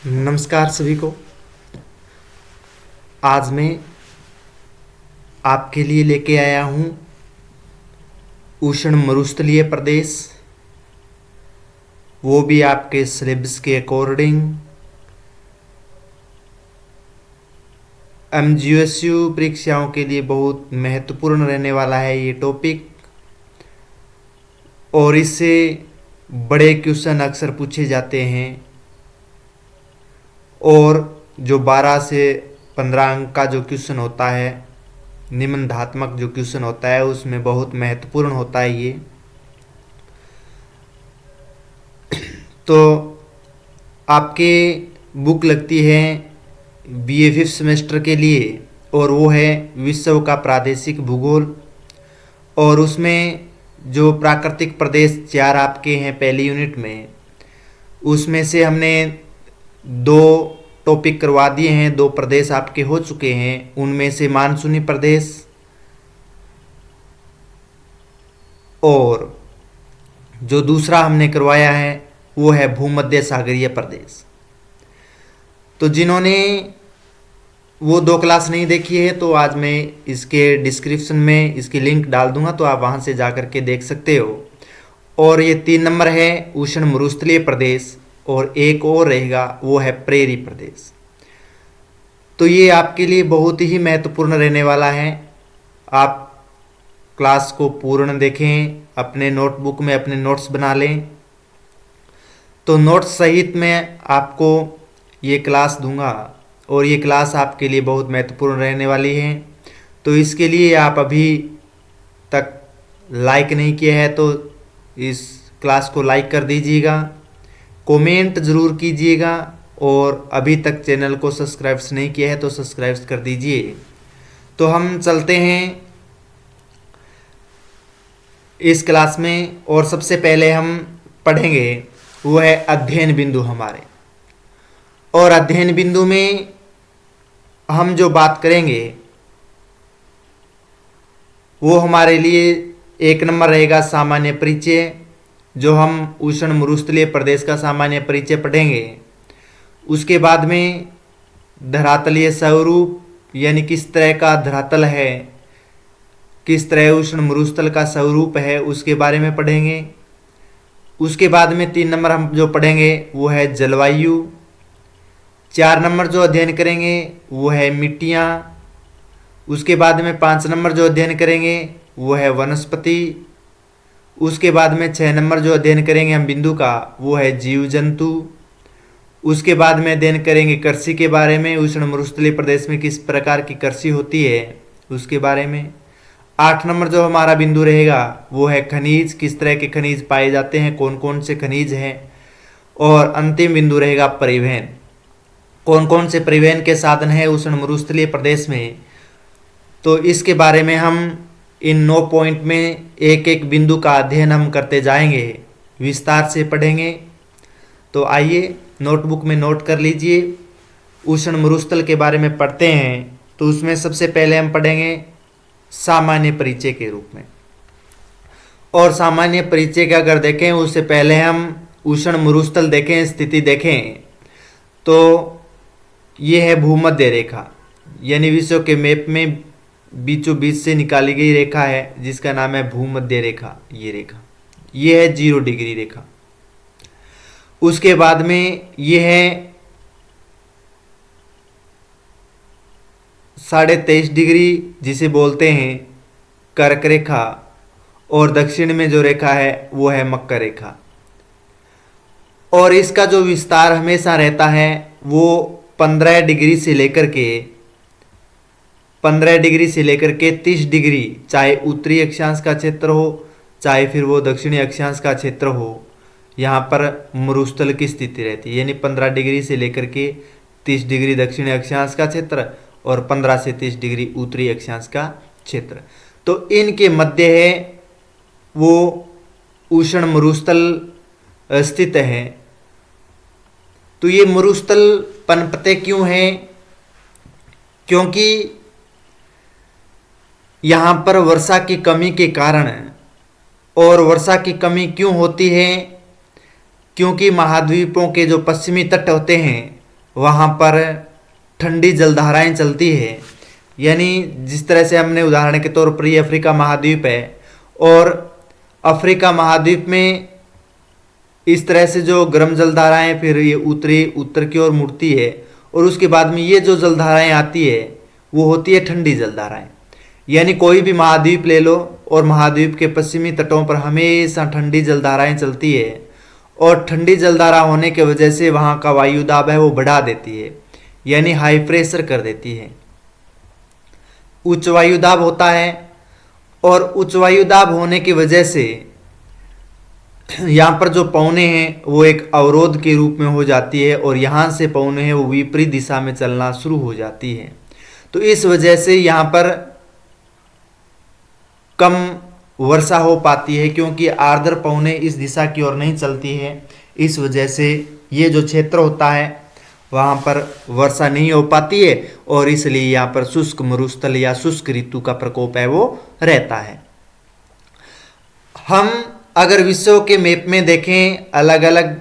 नमस्कार सभी को। आज मैं आपके लिए लेके आया हूँ उष्ण मरुस्थलीय प्रदेश, वो भी आपके सिलेबस के अकॉर्डिंग। एमजीएसयू परीक्षाओं के लिए बहुत महत्वपूर्ण रहने वाला है ये टॉपिक, और इससे बड़े क्वेश्चन अक्सर पूछे जाते हैं, और जो 12 से 15 अंक का जो क्वेश्चन होता है, निबंधात्मक जो क्वेश्चन होता है, उसमें बहुत महत्वपूर्ण होता है ये। तो आपके बुक लगती है बीए 5th सेमेस्टर के लिए, और वो है विश्व का प्रादेशिक भूगोल। और उसमें जो प्राकृतिक प्रदेश 4 आपके हैं पहली यूनिट में, उसमें से हमने 2 टॉपिक करवा दिए हैं, 2 प्रदेश आपके हो चुके हैं। उनमें से मानसूनी प्रदेश और जो दूसरा हमने करवाया है वो है भूमध्य सागरीय प्रदेश। तो जिन्होंने वो 2 क्लास नहीं देखी है, तो आज मैं इसके डिस्क्रिप्शन में इसकी लिंक डाल दूंगा, तो आप वहाँ से जा कर के देख सकते हो। और ये 3 नंबर है उष्ण मरुस्थलीय प्रदेश, और एक और रहेगा वो है प्रेरी प्रदेश। तो ये आपके लिए बहुत ही महत्वपूर्ण रहने वाला है। आप क्लास को पूर्ण देखें, अपने नोटबुक में अपने नोट्स बना लें। तो नोट्स सहित मैं आपको ये क्लास दूंगा, और ये क्लास आपके लिए बहुत महत्वपूर्ण रहने वाली है। तो इसके लिए आप अभी तक लाइक नहीं किया है तो इस क्लास को लाइक कर दीजिएगा, कमेंट ज़रूर कीजिएगा, और अभी तक चैनल को सब्सक्राइब नहीं किया है तो सब्सक्राइब कर दीजिए। तो हम चलते हैं इस क्लास में, और सबसे पहले हम पढ़ेंगे वो है अध्ययन बिंदु हमारे। और अध्ययन बिंदु में हम जो बात करेंगे वो हमारे लिए 1 नंबर रहेगा सामान्य परिचय, जो हम उष्ण मरुस्थलीय प्रदेश का सामान्य परिचय पढ़ेंगे। उसके बाद में धरातलीय स्वरूप, यानी किस तरह का धरातल है, किस तरह उष्ण मरुस्थल का स्वरूप है, उसके बारे में पढ़ेंगे। उसके बाद में 3 नंबर हम जो पढ़ेंगे वो है जलवायु। 4 नंबर जो अध्ययन करेंगे वो है मिट्टियाँ। उसके बाद में 5 नंबर जो अध्ययन करेंगे वो है वनस्पति। उसके बाद में 6 नंबर जो अध्ययन करेंगे हम बिंदु का वो है जीव जंतु। उसके बाद में अध्ययन करेंगे कृषि के बारे में, उष्ण मरुस्थलीय प्रदेश में किस प्रकार की कृषि होती है उसके बारे में। 8 नंबर जो हमारा बिंदु रहेगा वो है खनिज, किस तरह के खनिज पाए जाते हैं, कौन कौन से खनिज हैं। और अंतिम बिंदु रहेगा परिवहन, कौन कौन से परिवहन के साधन हैं उष्ण मरुस्थलीय प्रदेश में। तो इसके बारे में हम इन 9 पॉइंट में एक एक बिंदु का अध्ययन हम करते जाएंगे, विस्तार से पढ़ेंगे। तो आइए नोटबुक में नोट कर लीजिए। उष्ण मरुस्थल के बारे में पढ़ते हैं, तो उसमें सबसे पहले हम पढ़ेंगे सामान्य परिचय के रूप में। और सामान्य परिचय का अगर देखें उससे पहले हम उष्ण मरुस्थल देखें, स्थिति देखें। तो ये है भूमध्य रेखा, यानी विश्व के मैप में बीचों बीच से निकाली गई रेखा है जिसका नाम है भूमध्य रेखा। ये रेखा ये है 0 डिग्री रेखा। उसके बाद में ये है 23.5 डिग्री जिसे बोलते हैं कर्क रेखा, और दक्षिण में जो रेखा है वो है मकर रेखा। और इसका जो विस्तार हमेशा रहता है वो 15 डिग्री से लेकर के 30 डिग्री, चाहे उत्तरी अक्षांश का क्षेत्र हो चाहे फिर वो दक्षिणी अक्षांश का क्षेत्र हो, यहाँ पर मरुस्थल की स्थिति रहती है। यानी 15 डिग्री से लेकर के 30 डिग्री दक्षिणी अक्षांश का क्षेत्र और 15 से 30 डिग्री उत्तरी अक्षांश का क्षेत्र। तो इनके मध्य है वो उष्ण मरुस्थल स्थित है। तो ये मरुस्थल पनपते क्यों हैं? क्योंकि यहाँ पर वर्षा की कमी के कारण, और वर्षा की कमी क्यों होती है? क्योंकि महाद्वीपों के जो पश्चिमी तट होते हैं वहाँ पर ठंडी जलधाराएं चलती है। यानी जिस तरह से हमने उदाहरण के तौर पर ये अफ्रीका महाद्वीप है, और अफ्रीका महाद्वीप में इस तरह से जो गर्म जलधाराएं फिर ये उत्तर की ओर मुड़ती है, और उसके बाद में ये जो जलधाराएं आती है वो होती है ठंडी जलधाराएं। यानी कोई भी महाद्वीप ले लो और महाद्वीप के पश्चिमी तटों पर हमेशा ठंडी जलधाराएं चलती है, और ठंडी जलधारा होने की वजह से वहाँ का वायु दाब है वो बढ़ा देती है, यानी हाई प्रेशर कर देती है। उच्च वायु दाब होता है, और उच्च वायु दाब होने की वजह से यहाँ पर जो पवनें हैं वो एक अवरोध के रूप में हो जाती है, और यहाँ से पवनें हैं वो विपरीत दिशा में चलना शुरू हो जाती है। तो इस वजह से यहाँ पर कम वर्षा हो पाती है, क्योंकि आर्द्र पवनें इस दिशा की ओर नहीं चलती है। इस वजह से ये जो क्षेत्र होता है वहाँ पर वर्षा नहीं हो पाती है, और इसलिए यहाँ पर शुष्क मरुस्थल या शुष्क ऋतु का प्रकोप है वो रहता है। हम अगर विश्व के मैप में देखें, अलग अलग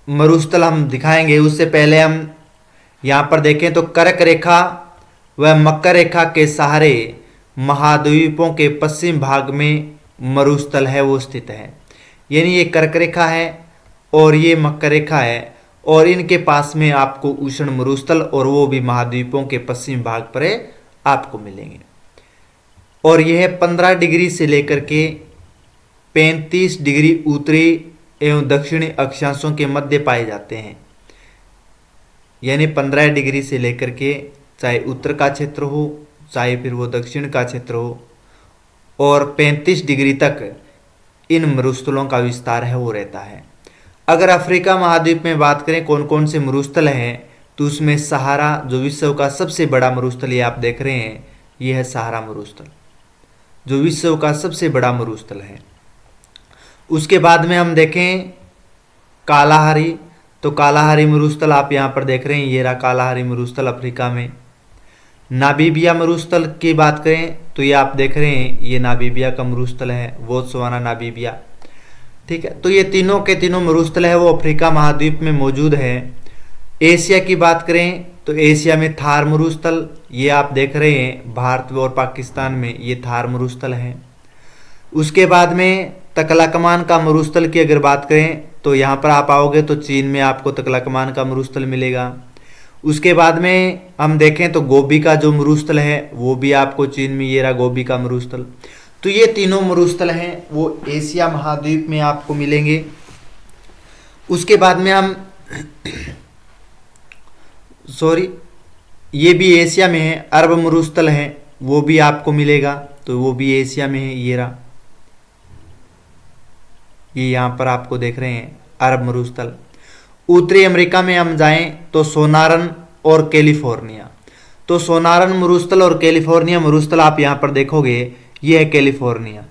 मरुस्थल हम दिखाएंगे, उससे पहले हम यहाँ पर देखें तो कर्क रेखा व मकर रेखा के सहारे महाद्वीपों के पश्चिम भाग में मरुस्थल है वो स्थित है। यानी ये कर्क रेखा है और ये मकर रेखा है, और इनके पास में आपको उष्ण मरुस्थल और वो भी महाद्वीपों के पश्चिम भाग पर आपको मिलेंगे। और यह 15 डिग्री से लेकर के 35 डिग्री उत्तरी एवं दक्षिणी अक्षांशों के मध्य पाए जाते हैं। यानी 15 डिग्री से लेकर के चाहे उत्तर का क्षेत्र हो चाहे फिर वो दक्षिण का क्षेत्र हो, और 35 डिग्री तक इन मरुस्थलों का विस्तार है वो रहता है। अगर अफ्रीका महाद्वीप में बात करें कौन कौन से मरुस्थल हैं, तो उसमें सहारा जो विश्व का सबसे बड़ा मरुस्थल ये आप देख रहे हैं, ये है सहारा मरुस्थल जो विश्व का सबसे बड़ा मरुस्थल है। उसके बाद में हम देखें कालाहारी, तो कालाहारी मरुस्थल आप यहाँ पर देख रहे हैं, ये रहा कालाहारी मरुस्थल अफ्रीका में। नामीबिया मरुस्थल की बात करें तो ये आप देख रहे हैं, ये नामीबिया का मरुस्थल है, बोत्सवाना नामीबिया। ठीक है, तो ये तीनों के तीनों मरुस्थल है वो अफ्रीका महाद्वीप में मौजूद है। एशिया की बात करें तो एशिया में थार मरुस्थल, ये आप देख रहे हैं भारत और पाकिस्तान में ये थार मरुस्थल है। उसके बाद में तकलाकमान का मरुस्थल की अगर बात करें तो यहाँ पर आप आओगे तो चीन में आपको तकलाकमान का मरुस्थल मिलेगा। उसके बाद में हम देखें तो गोबी का जो मरुस्थल है वो भी आपको चीन में, ये रहा गोबी का मरुस्थल। तो ये तीनों मरुस्थल हैं वो एशिया महाद्वीप में आपको मिलेंगे। उसके बाद में हम ये भी एशिया में है, अरब मरुस्थल है वो भी आपको मिलेगा, तो वो भी एशिया में है, ये रहा, ये यहाँ पर आपको देख रहे हैं अरब मरुस्थल। उत्तरी अमेरिका में हम जाएं तो सोनारन और कैलिफोर्निया, तो सोनारन मरुस्थल और कैलिफोर्निया मरुस्थल आप यहाँ पर देखोगे, ये है कैलिफोर्निया,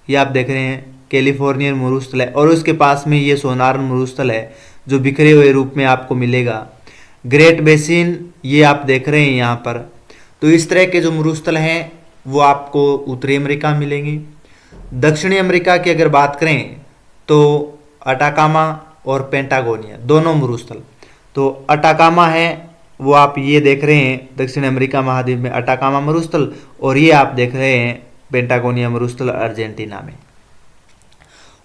ये आप देख रहे हैं कैलिफोर्नियन मरुस्थल है, और उसके पास में ये सोनारन मरुस्थल है जो बिखरे हुए रूप में आपको मिलेगा। ग्रेट बेसिन ये आप देख रहे हैं यहाँ पर। तो इस तरह के जो मरुस्थल हैं वो आपको उत्तरी अमेरिका में मिलेंगे। दक्षिणी अमेरिका की अगर बात करें तो अटाकामा और पेंटागोनिया दोनों मरुस्थल, तो अटाकामा है वो आप ये देख रहे हैं दक्षिण अमेरिका महाद्वीप में अटाकामा मरुस्थल, और ये आप देख रहे हैं पेंटागोनिया मरुस्थल अर्जेंटीना में।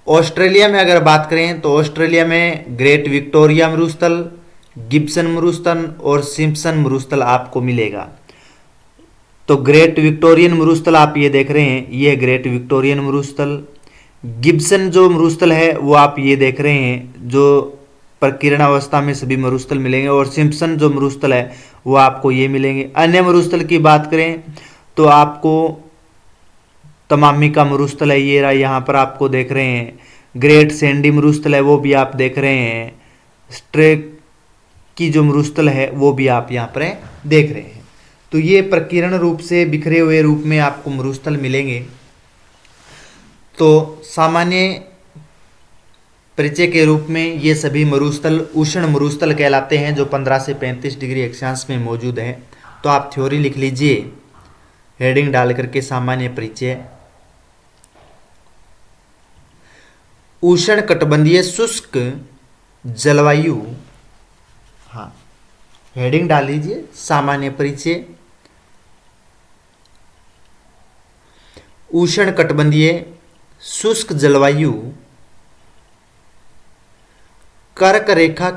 ऑस्ट्रेलिया में अगर बात करें तो ऑस्ट्रेलिया में ग्रेट विक्टोरिया मरुस्थल, गिब्सन मरुस्थल और सिम्पसन मरुस्थल आपको मिलेगा। तो ग्रेट विक्टोरियन मरुस्थल आप ये देख रहे हैं, ये है ग्रेट विक्टोरियन मरुस्थल। गिब्सन जो मरुस्थल है वो आप ये देख रहे हैं जो प्रकीर्ण अवस्था में सभी मरुस्थल मिलेंगे, और सिम्पसन जो मरुस्थल है वो आपको ये मिलेंगे। अन्य मरुस्थल की बात करें तो आपको तमामी का मरुस्थल है, ये रहा, यहाँ पर आपको देख रहे हैं। ग्रेट सैंडी मरुस्थल है वो भी आप देख रहे हैं। स्ट्रेक की जो मरुस्थल है वो भी आप यहाँ पर देख रहे हैं। तो ये प्रकीर्ण रूप से बिखरे हुए रूप में आपको मरुस्थल मिलेंगे। तो सामान्य परिचय के रूप में ये सभी मरुस्थल उष्ण मरुस्थल कहलाते हैं जो 15 से 35 डिग्री अक्षांश में मौजूद हैं। तो आप थ्योरी लिख लीजिए हेडिंग डाल करके सामान्य परिचय। उष्ण कटिबंधीय शुष्क जलवायु, हाँ, हेडिंग डाल लीजिए सामान्य परिचय। उष्णकटिबंधीय शुष्क जलवायु कर्क रेखा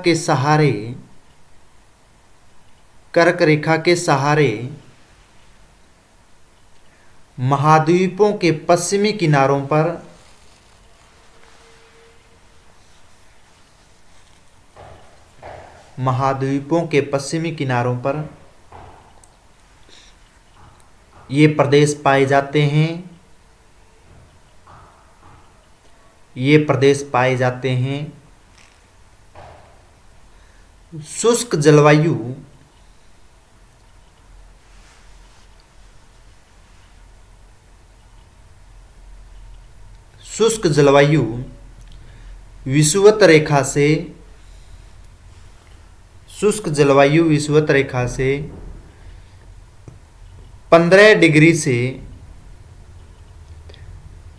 के सहारे महाद्वीपों के पश्चिमी किनारों पर ये प्रदेश पाए जाते हैं। शुष्क जलवायु विषुवत रेखा से 15 डिग्री से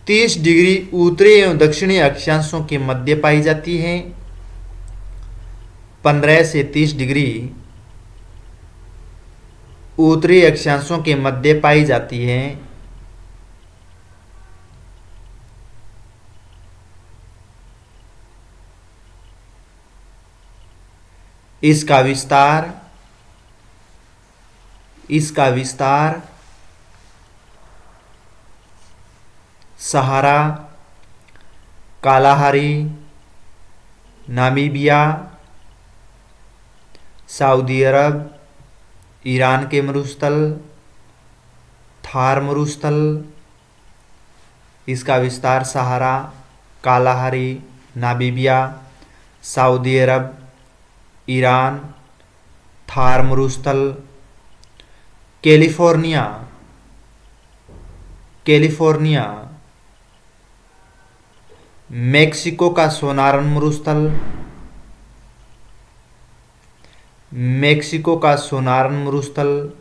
30 डिग्री उत्तरी एवं दक्षिणी अक्षांशों के मध्य पाई जाती है। 15 से 30 डिग्री उत्तरी अक्षांशों के मध्य पाई जाती है। इसका विस्तार सहारा, कालाहारी, नामीबिया, सऊदी अरब, ईरान के मरुस्थल, थार मरुस्थल, इसका विस्तार सहारा, कालाहारी, नामीबिया, सऊदी अरब, ईरान, थार मरुस्थल, कैलिफोर्निया, मेक्सिको का सोनारन मरुस्थल,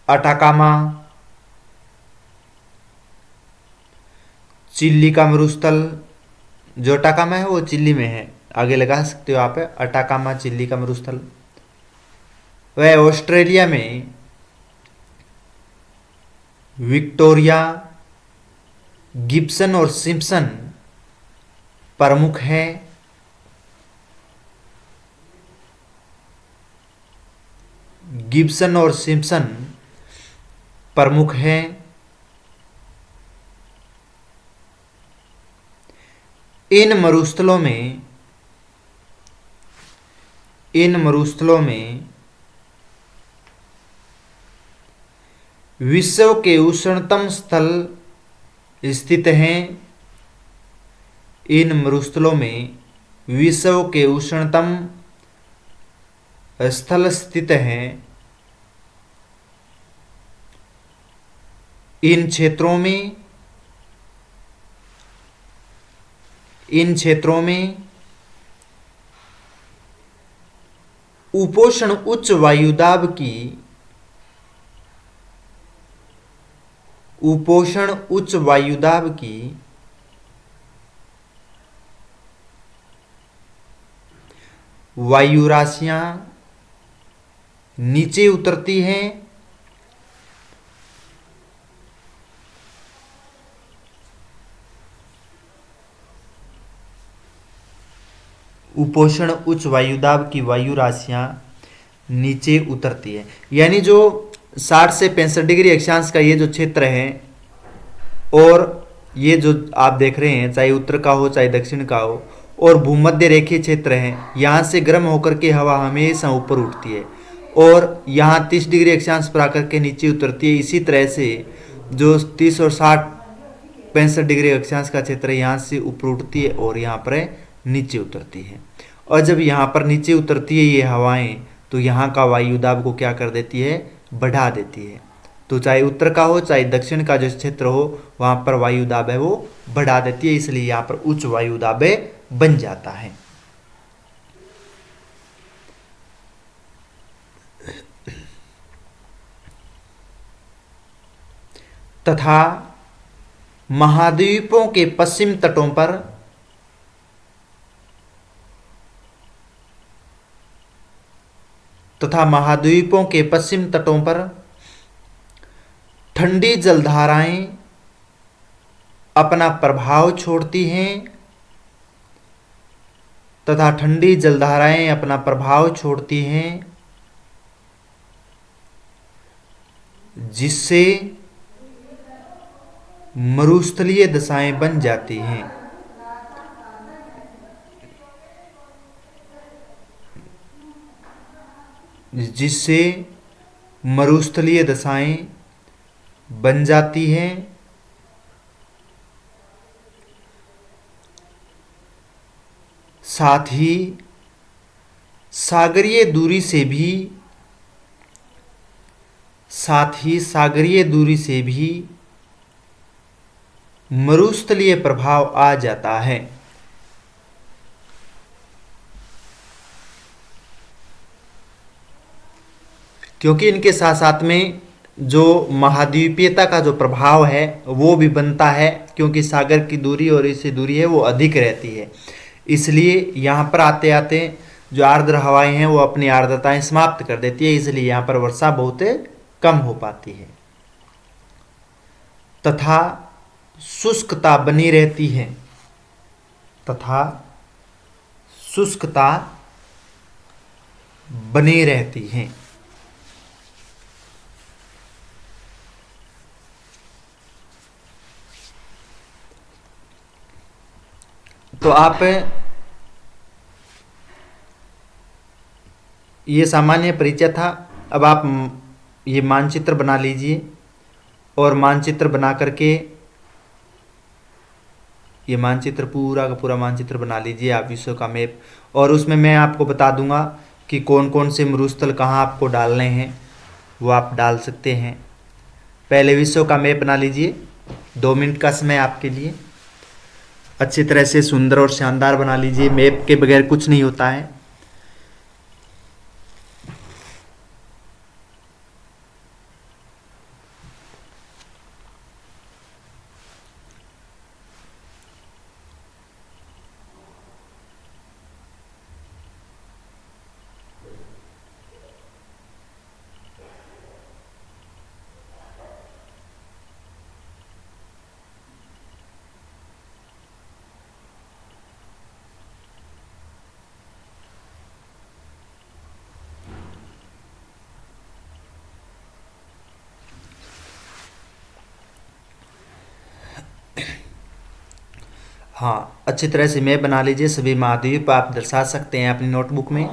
अटाकामा, चिली का मरुस्थल, जो अटाकामा है वो चिली में है, आगे लगा सकते हो आप, अटाकामा चिली का मरुस्थल। वह ऑस्ट्रेलिया में विक्टोरिया, गिब्सन और सिम्पसन प्रमुख है। गिब्सन और सिम्पसन प्रमुख हैं। इन मरुस्थलों में विश्व के उष्णतम स्थल स्थित हैं। इन मरुस्थलों में विश्व के उष्णतम स्थल स्थित हैं। इन क्षेत्रों में उपोष्ण उच्च वायुदाब की वायु राशियां नीचे उतरती हैं। उपोष्ण उच्च वायुदाब की वायु राशियां नीचे उतरती है, यानी जो 60 से 65 डिग्री अक्षांश का ये जो क्षेत्र है, और ये जो आप देख रहे हैं, चाहे उत्तर का हो चाहे दक्षिण का हो, और भूमध्य रेखीय क्षेत्र है, यहाँ से गर्म होकर के हवा हमेशा ऊपर उठती है और यहाँ 30 डिग्री अक्षांश पर आकर के नीचे उतरती है। इसी तरह से जो 30 और 65 डिग्री अक्षांश का क्षेत्र है, यहाँ से ऊपर उठती है और यहाँ पर नीचे उतरती है। और जब यहाँ पर नीचे उतरती है ये हवाएं, तो यहाँ का वायुदाब को क्या कर देती है, बढ़ा देती है। तो चाहे उत्तर का हो चाहे दक्षिण का जो क्षेत्र हो, वहाँ पर वायुदाब है वो बढ़ा देती है, इसलिए यहाँ पर उच्च वायुदाब बन जाता है। तथा महाद्वीपों के पश्चिम तटों पर तथा महाद्वीपों के पश्चिम तटों पर ठंडी जलधाराएं अपना प्रभाव छोड़ती हैं तथा ठंडी जलधाराएं अपना प्रभाव छोड़ती हैं, जिससे मरुस्थलीय दशाएं बन जाती हैं। जिससे मरुस्थलीय दशाएं बन जाती हैं। साथ ही सागरीय दूरी से भी मरुस्थलीय प्रभाव आ जाता है। क्योंकि इनके साथ साथ में जो महाद्वीपीयता का जो प्रभाव है वो भी बनता है, क्योंकि सागर की दूरी और इससे दूरी है वो अधिक रहती है। इसलिए यहाँ पर आते आते जो आर्द्र हवाएं हैं वो अपनी आर्द्रताएं समाप्त कर देती है, इसलिए यहाँ पर वर्षा बहुत कम हो पाती है तथा शुष्कता बनी रहती है। तो आप ये सामान्य परिचय था। अब आप ये मानचित्र बना लीजिए और मानचित्र बना करके ये मानचित्र पूरा का पूरा मानचित्र बना लीजिए आप, विश्व का मैप। और उसमें मैं आपको बता दूंगा कि कौन कौन से मरुस्थल कहाँ आपको डालने हैं, वो आप डाल सकते हैं। पहले विश्व का मैप बना लीजिए, 2 मिनट का समय आपके लिए। अच्छी तरह से सुंदर और शानदार बना लीजिए, मैप के बगैर कुछ नहीं होता है। हाँ, अच्छी तरह से मैप बना लीजिए। सभी महाद्वीप आप दर्शा सकते हैं अपनी नोटबुक में।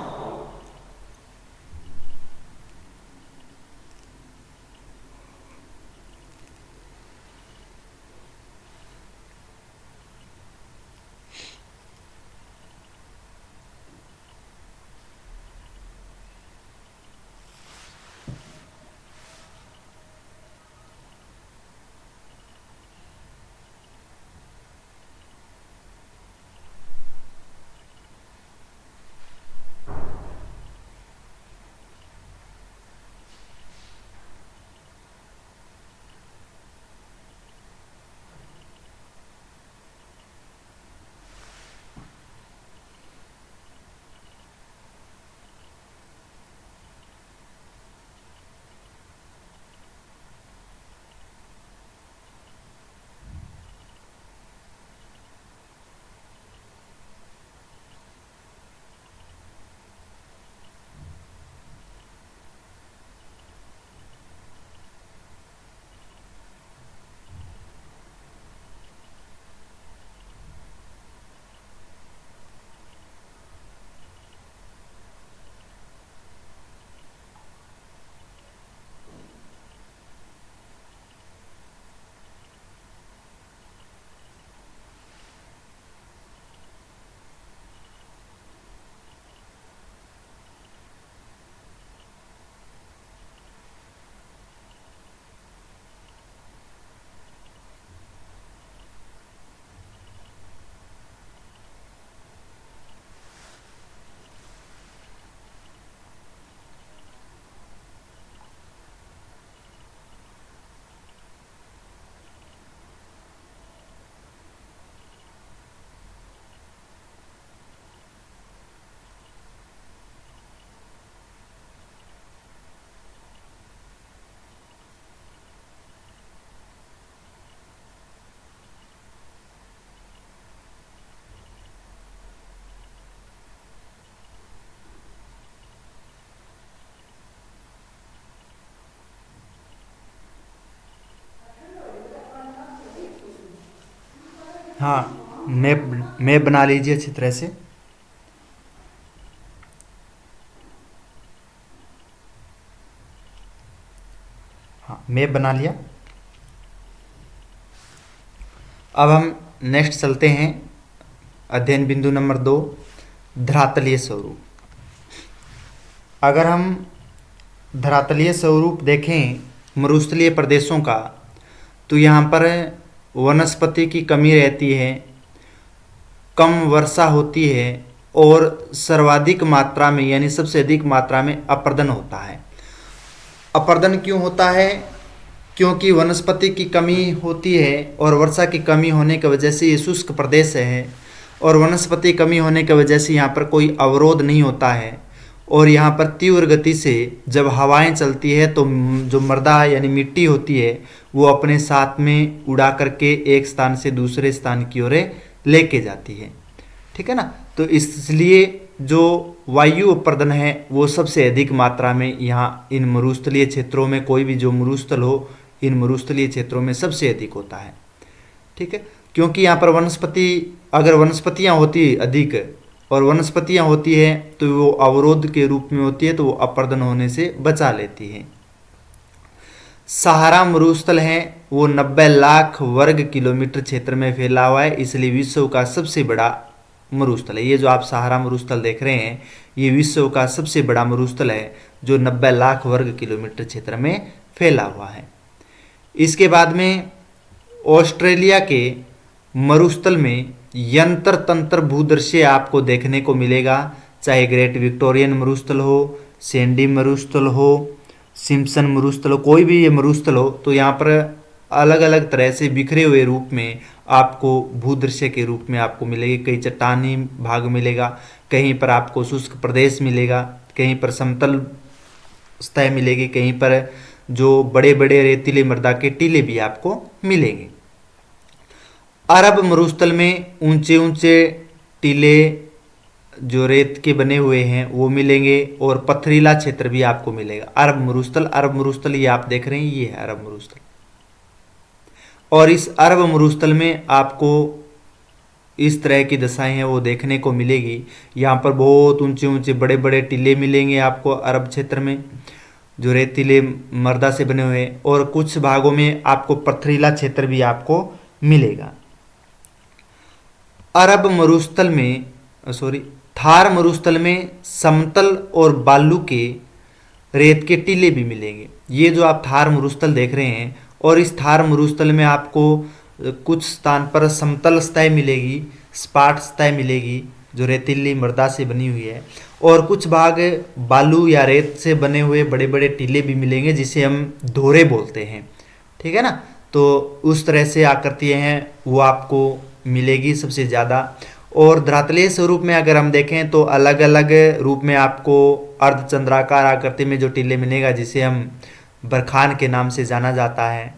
हाँ, मैप बना लीजिए अच्छी तरह से। हाँ, मैप बना लिया। अब हम नेक्स्ट चलते हैं, अध्ययन बिंदु नंबर 2, धरातलीय स्वरूप। अगर हम धरातलीय स्वरूप देखें मरुस्थलीय प्रदेशों का, तो यहाँ पर वनस्पति की कमी रहती है, कम वर्षा होती है और सर्वाधिक मात्रा में यानी सबसे अधिक मात्रा में अपर्दन होता है। अपर्दन क्यों होता है? क्योंकि वनस्पति की कमी होती है और वर्षा की कमी होने की वजह से ये शुष्क प्रदेश है, और वनस्पति कमी होने की वजह से यहाँ पर कोई अवरोध नहीं होता है, और यहाँ पर तीव्र गति से जब हवाएं चलती है तो जो मृदा यानी मिट्टी होती है वो अपने साथ में उड़ा करके एक स्थान से दूसरे स्थान की ओर लेके जाती है। ठीक है ना। तो इसलिए जो वायु अपर्दन है वो सबसे अधिक मात्रा में यहाँ इन मरुस्थलीय क्षेत्रों में, कोई भी जो मरुस्थल हो इन मरुस्थलीय क्षेत्रों में सबसे अधिक होता है। ठीक है, क्योंकि यहाँ पर वनस्पति, अगर वनस्पतियाँ होती अधिक और वनस्पतियाँ होती है तो वो अवरोध के रूप में होती है, तो वो अपर्दन होने से बचा लेती है। सहारा मरुस्थल है वो 90 लाख वर्ग किलोमीटर क्षेत्र में फैला हुआ है, इसलिए विश्व का सबसे बड़ा मरुस्थल है। ये जो आप सहारा मरुस्थल देख रहे हैं ये विश्व का सबसे बड़ा मरुस्थल है जो 90 लाख वर्ग किलोमीटर क्षेत्र में फैला हुआ है। इसके बाद में ऑस्ट्रेलिया के मरुस्थल में यंत्र तंत्र भूदृश्य आपको देखने को मिलेगा, चाहे ग्रेट विक्टोरियन मरुस्थल हो, सैंडी मरुस्थल हो, सिम्पसन मरुस्थल हो, कोई भी ये मरुस्थल हो, तो यहाँ पर अलग अलग तरह से बिखरे हुए रूप में आपको भूदृश्य के रूप में आपको मिलेगी। कहीं चट्टानी भाग मिलेगा, कहीं पर आपको शुष्क प्रदेश मिलेगा, कहीं पर समतल सतह मिलेगी, कहीं पर जो बड़े बड़े रेतीले मृदा के टीले भी आपको मिलेंगे। अरब मरुस्थल में ऊंचे ऊंचे टीले जो रेत के बने हुए हैं वो मिलेंगे, और पथरीला क्षेत्र भी आपको मिलेगा। अरब मरुस्थल ये आप देख रहे हैं, ये है अरब मरुस्थल। और इस अरब मरुस्थल में आपको इस तरह की दशाएं हैं वो देखने को मिलेगी। यहाँ पर बहुत ऊंचे ऊंचे बड़े बड़े टीले मिलेंगे आपको अरब क्षेत्र में, जो रेतीले मृदा से बने हुए, और कुछ भागों में आपको पथरीला क्षेत्र भी आपको मिलेगा। अरब मरुस्थल में थार मरुस्थल में समतल और बालू के रेत के टीले भी मिलेंगे। ये जो आप थार मरुस्थल देख रहे हैं, और इस थार मरुस्थल में आपको कुछ स्थान पर समतल सतह मिलेगी, सपाट सतह मिलेगी जो रेतीली मृदा से बनी हुई है, और कुछ भाग बालू या रेत से बने हुए बड़े बड़े टीले भी मिलेंगे जिसे हम धोरे बोलते हैं। ठीक है ना। तो उस तरह से आकृतियाँ हैं वो आपको मिलेगी सबसे ज़्यादा। और धरातलीय स्वरूप में अगर हम देखें तो अलग अलग रूप में आपको अर्धचंद्राकार आकृति में जो टीले मिलेगा जिसे हम बरखान के नाम से जाना जाता है,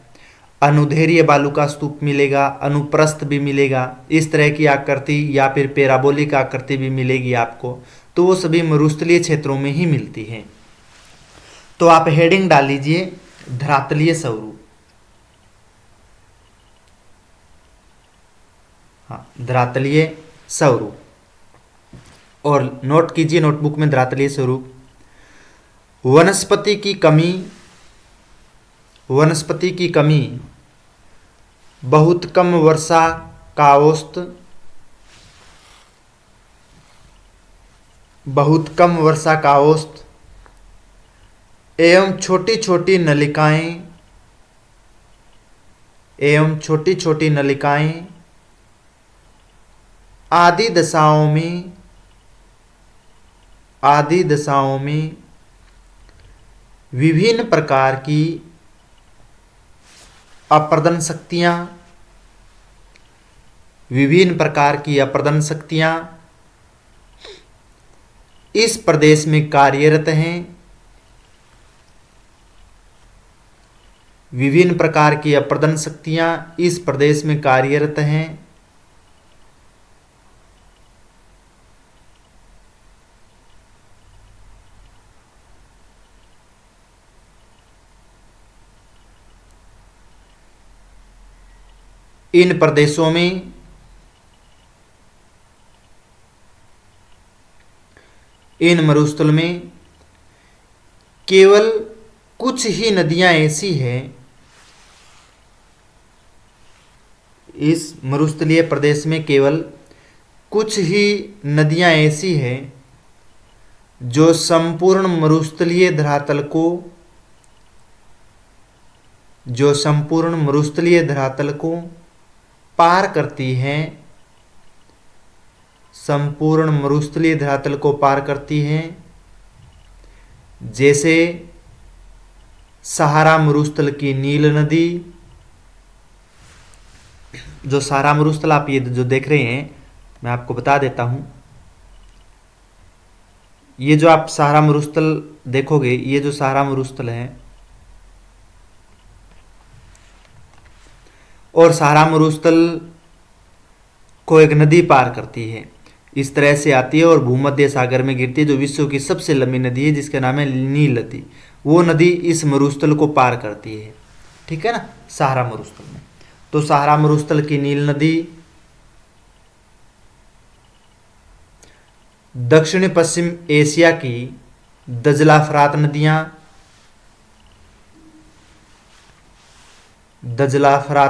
अनुदैर्ध्य बालू का स्तूप मिलेगा, अनुप्रस्थ भी मिलेगा, इस तरह की आकृति, या फिर पैराबोलिक आकृति भी मिलेगी आपको। तो वो सभी मरुस्थलीय क्षेत्रों में ही मिलती हैं। तो आप हेडिंग डाल लीजिए धरातलीय स्वरूप। हाँ, धरातलीय स्वरूप, और नोट कीजिए नोटबुक में धरातलीय स्वरूप। वनस्पति की कमी, बहुत कम वर्षा का औसत, एवं छोटी छोटी नलिकाएं आदि दशाओं में विभिन्न प्रकार की अपर्दन शक्तियां इस प्रदेश में कार्यरत हैं। विभिन्न प्रकार की अपर्दन शक्तियां इस प्रदेश में कार्यरत हैं। इन प्रदेशों में इन मरुस्थल में केवल कुछ ही नदियां ऐसी हैं, इस मरुस्थलीय प्रदेश में केवल कुछ ही नदियां ऐसी हैं जो संपूर्ण मरुस्थलीय धरातल को पार करती हैं, संपूर्ण मरुस्थलीय धरातल को पार करती हैं। जैसे सहारा मरुस्थल की नील नदी, जो सहारा मरुस्थल आप ये जो देख रहे हैं, मैं आपको बता देता हूं, ये जो आप सहारा मरुस्थल देखोगे, ये जो सहारा मरुस्थल है और सहारा मरुस्थल को एक नदी पार करती है, इस तरह से आती है और भूमध्य सागर में गिरती है, जो विश्व की सबसे लंबी नदी है जिसका नाम है नील नदी। वो नदी इस मरुस्थल को पार करती है, ठीक है ना, सहारा मरुस्थल में। तो सहारा मरुस्थल की नील नदी दक्षिण पश्चिम एशिया की दजला फरात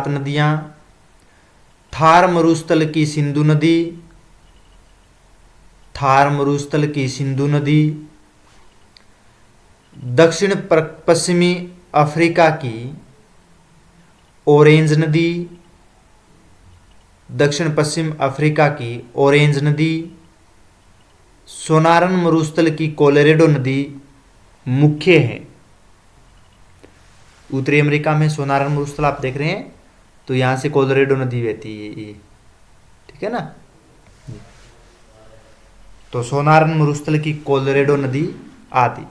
नदियां, थार मरुस्थल की सिंधु नदी, दक्षिण पश्चिमी अफ्रीका की ऑरेंज नदी, सोनारन मरुस्थल की कोलोराडो नदी मुख्य है। उत्तरी अमेरिका में सोनारन मरुस्थल आप देख रहे हैं, तो यहां से कोलोराडो नदी बहती है ये, ठीक है ना। तो सोनारन मरुस्थल की कोलोराडो नदी आदि।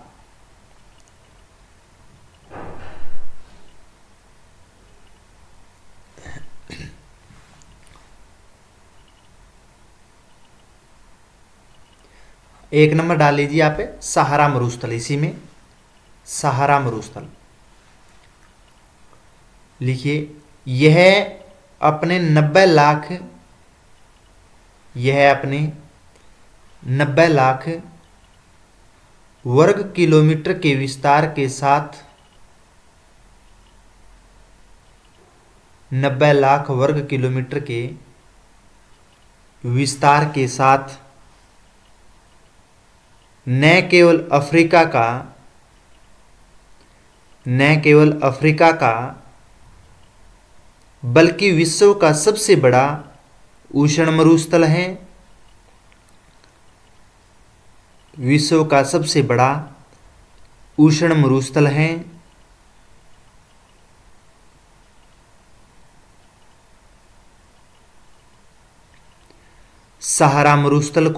एक नंबर डाल लीजिए आप सहारा मरुस्थल, इसी में सहारा मरुस्थल लिखिए। यह अपने 90 लाख वर्ग किलोमीटर के विस्तार के साथ 90 लाख वर्ग किलोमीटर के विस्तार के साथ न केवल अफ्रीका का बल्कि विश्व का सबसे बड़ा उष्ण मरुस्थल है। विश्व का सबसे बड़ा उष्ण मरुस्थल है। सहारा मरुस्थल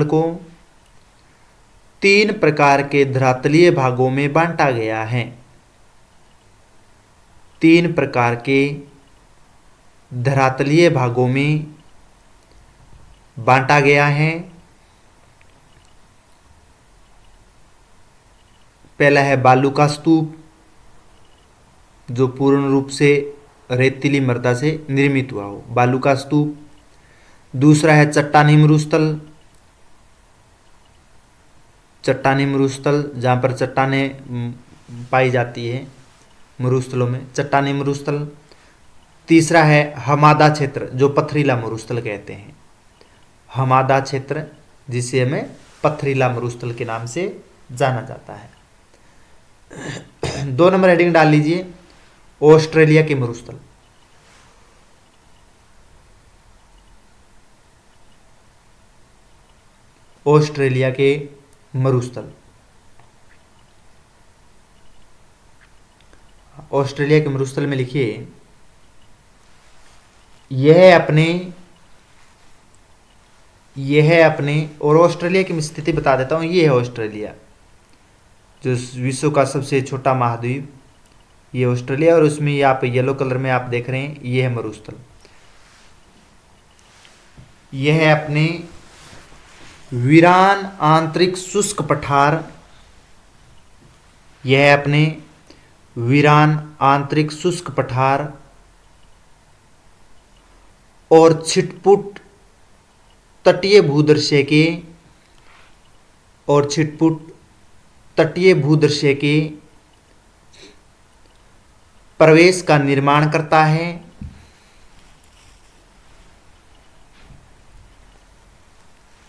को 3 प्रकार के धरातलीय भागों में बांटा गया है। 3 प्रकार के धरातलीय भागों में बांटा गया है। पहला है बालू का स्तूप, जो पूर्ण रूप से रेतीली मृदा से निर्मित हुआ हो, बालू का स्तूप। दूसरा है चट्टानी मरुस्थल, जहाँ पर चट्टानें पाई जाती है मरुस्थलों में, चट्टानी मरुस्थल। तीसरा है हमादा क्षेत्र, जो पथरीला मरुस्थल कहते हैं, हमादा क्षेत्र, जिसे हमें पथरीला मरुस्थल के नाम से जाना जाता है। 2 नंबर हेडिंग डाल लीजिए, ऑस्ट्रेलिया के मरुस्थल। ऑस्ट्रेलिया के मरुस्थल, ऑस्ट्रेलिया के मरुस्थल में लिखिए, यह अपने और ऑस्ट्रेलिया की स्थिति बता देता हूं। ये है ऑस्ट्रेलिया, जो विश्व का सबसे छोटा महाद्वीप, ये ऑस्ट्रेलिया, और उसमें ये आप येलो कलर में आप देख रहे हैं, ये है मरुस्थल। यह है अपने वीरान आंतरिक शुष्क पठार, यह अपने वीरान आंतरिक शुष्क पठार और छिटपुट तटीय भूदृश्य के और छिटपुट तटीय भूदृश्य के प्रवेश का निर्माण करता है।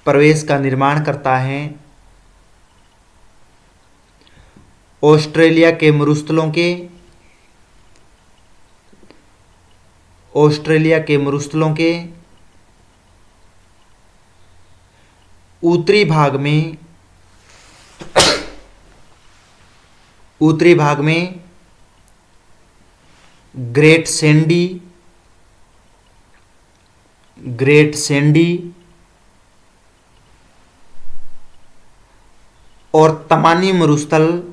प्रवेश का निर्माण करता है। ऑस्ट्रेलिया के मरुस्थलों के उत्तरी भाग में ग्रेट सैंडी और तमानी मरुस्थल,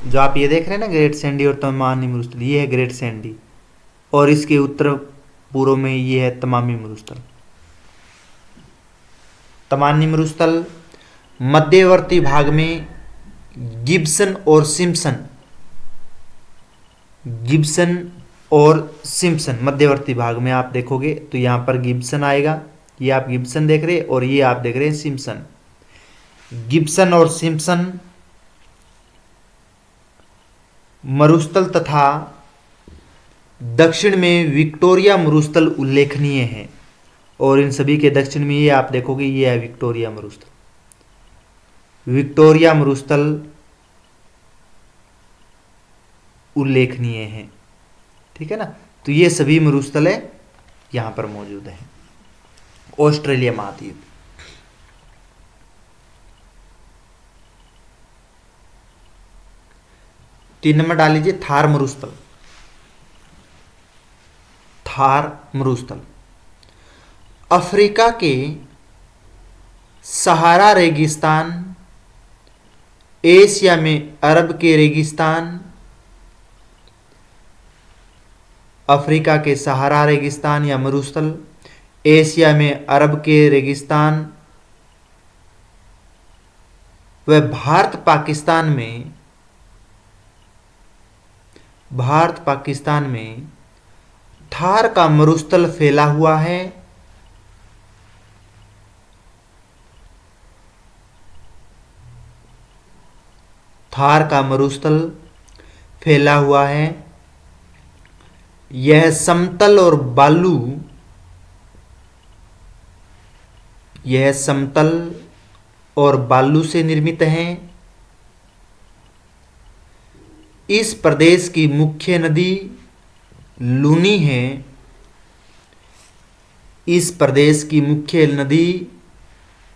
जो आप ये देख रहे हैं ना, ग्रेट सैंडी और तमानी मरुस्थल, ये है ग्रेट सैंडी, और इसके उत्तर पूर्व में ये है तमामी मरुस्थल। तमानी मरुस्थल मध्यवर्ती भाग में गिब्सन और सिम्पसन मध्यवर्ती भाग में आप देखोगे तो यहां पर गिब्सन आएगा। ये आप गिब्सन देख रहे हैं और ये आप देख रहे हैं सिम्पसन। गिब्सन और सिम्पसन मरुस्थल तथा दक्षिण में विक्टोरिया मरुस्थल उल्लेखनीय है, और इन सभी के दक्षिण में ये आप देखोगे ये है विक्टोरिया मरुस्थल उल्लेखनीय है। ठीक है ना, तो ये सभी मरुस्थल है यहां पर मौजूद है ऑस्ट्रेलिया महाद्वीप। तीन नंबर डाल लीजिए थार मरुस्थल अफ्रीका के सहारा रेगिस्तान, एशिया में अरब के रेगिस्तान, अफ्रीका के सहारा रेगिस्तान या मरुस्थल, एशिया में अरब के रेगिस्तान व भारत पाकिस्तान में थार का मरुस्थल फैला हुआ है। थार का मरुस्थल फैला हुआ है। यह समतल और बालू से निर्मित है। इस प्रदेश की मुख्य नदी लूनी है। इस प्रदेश की मुख्य नदी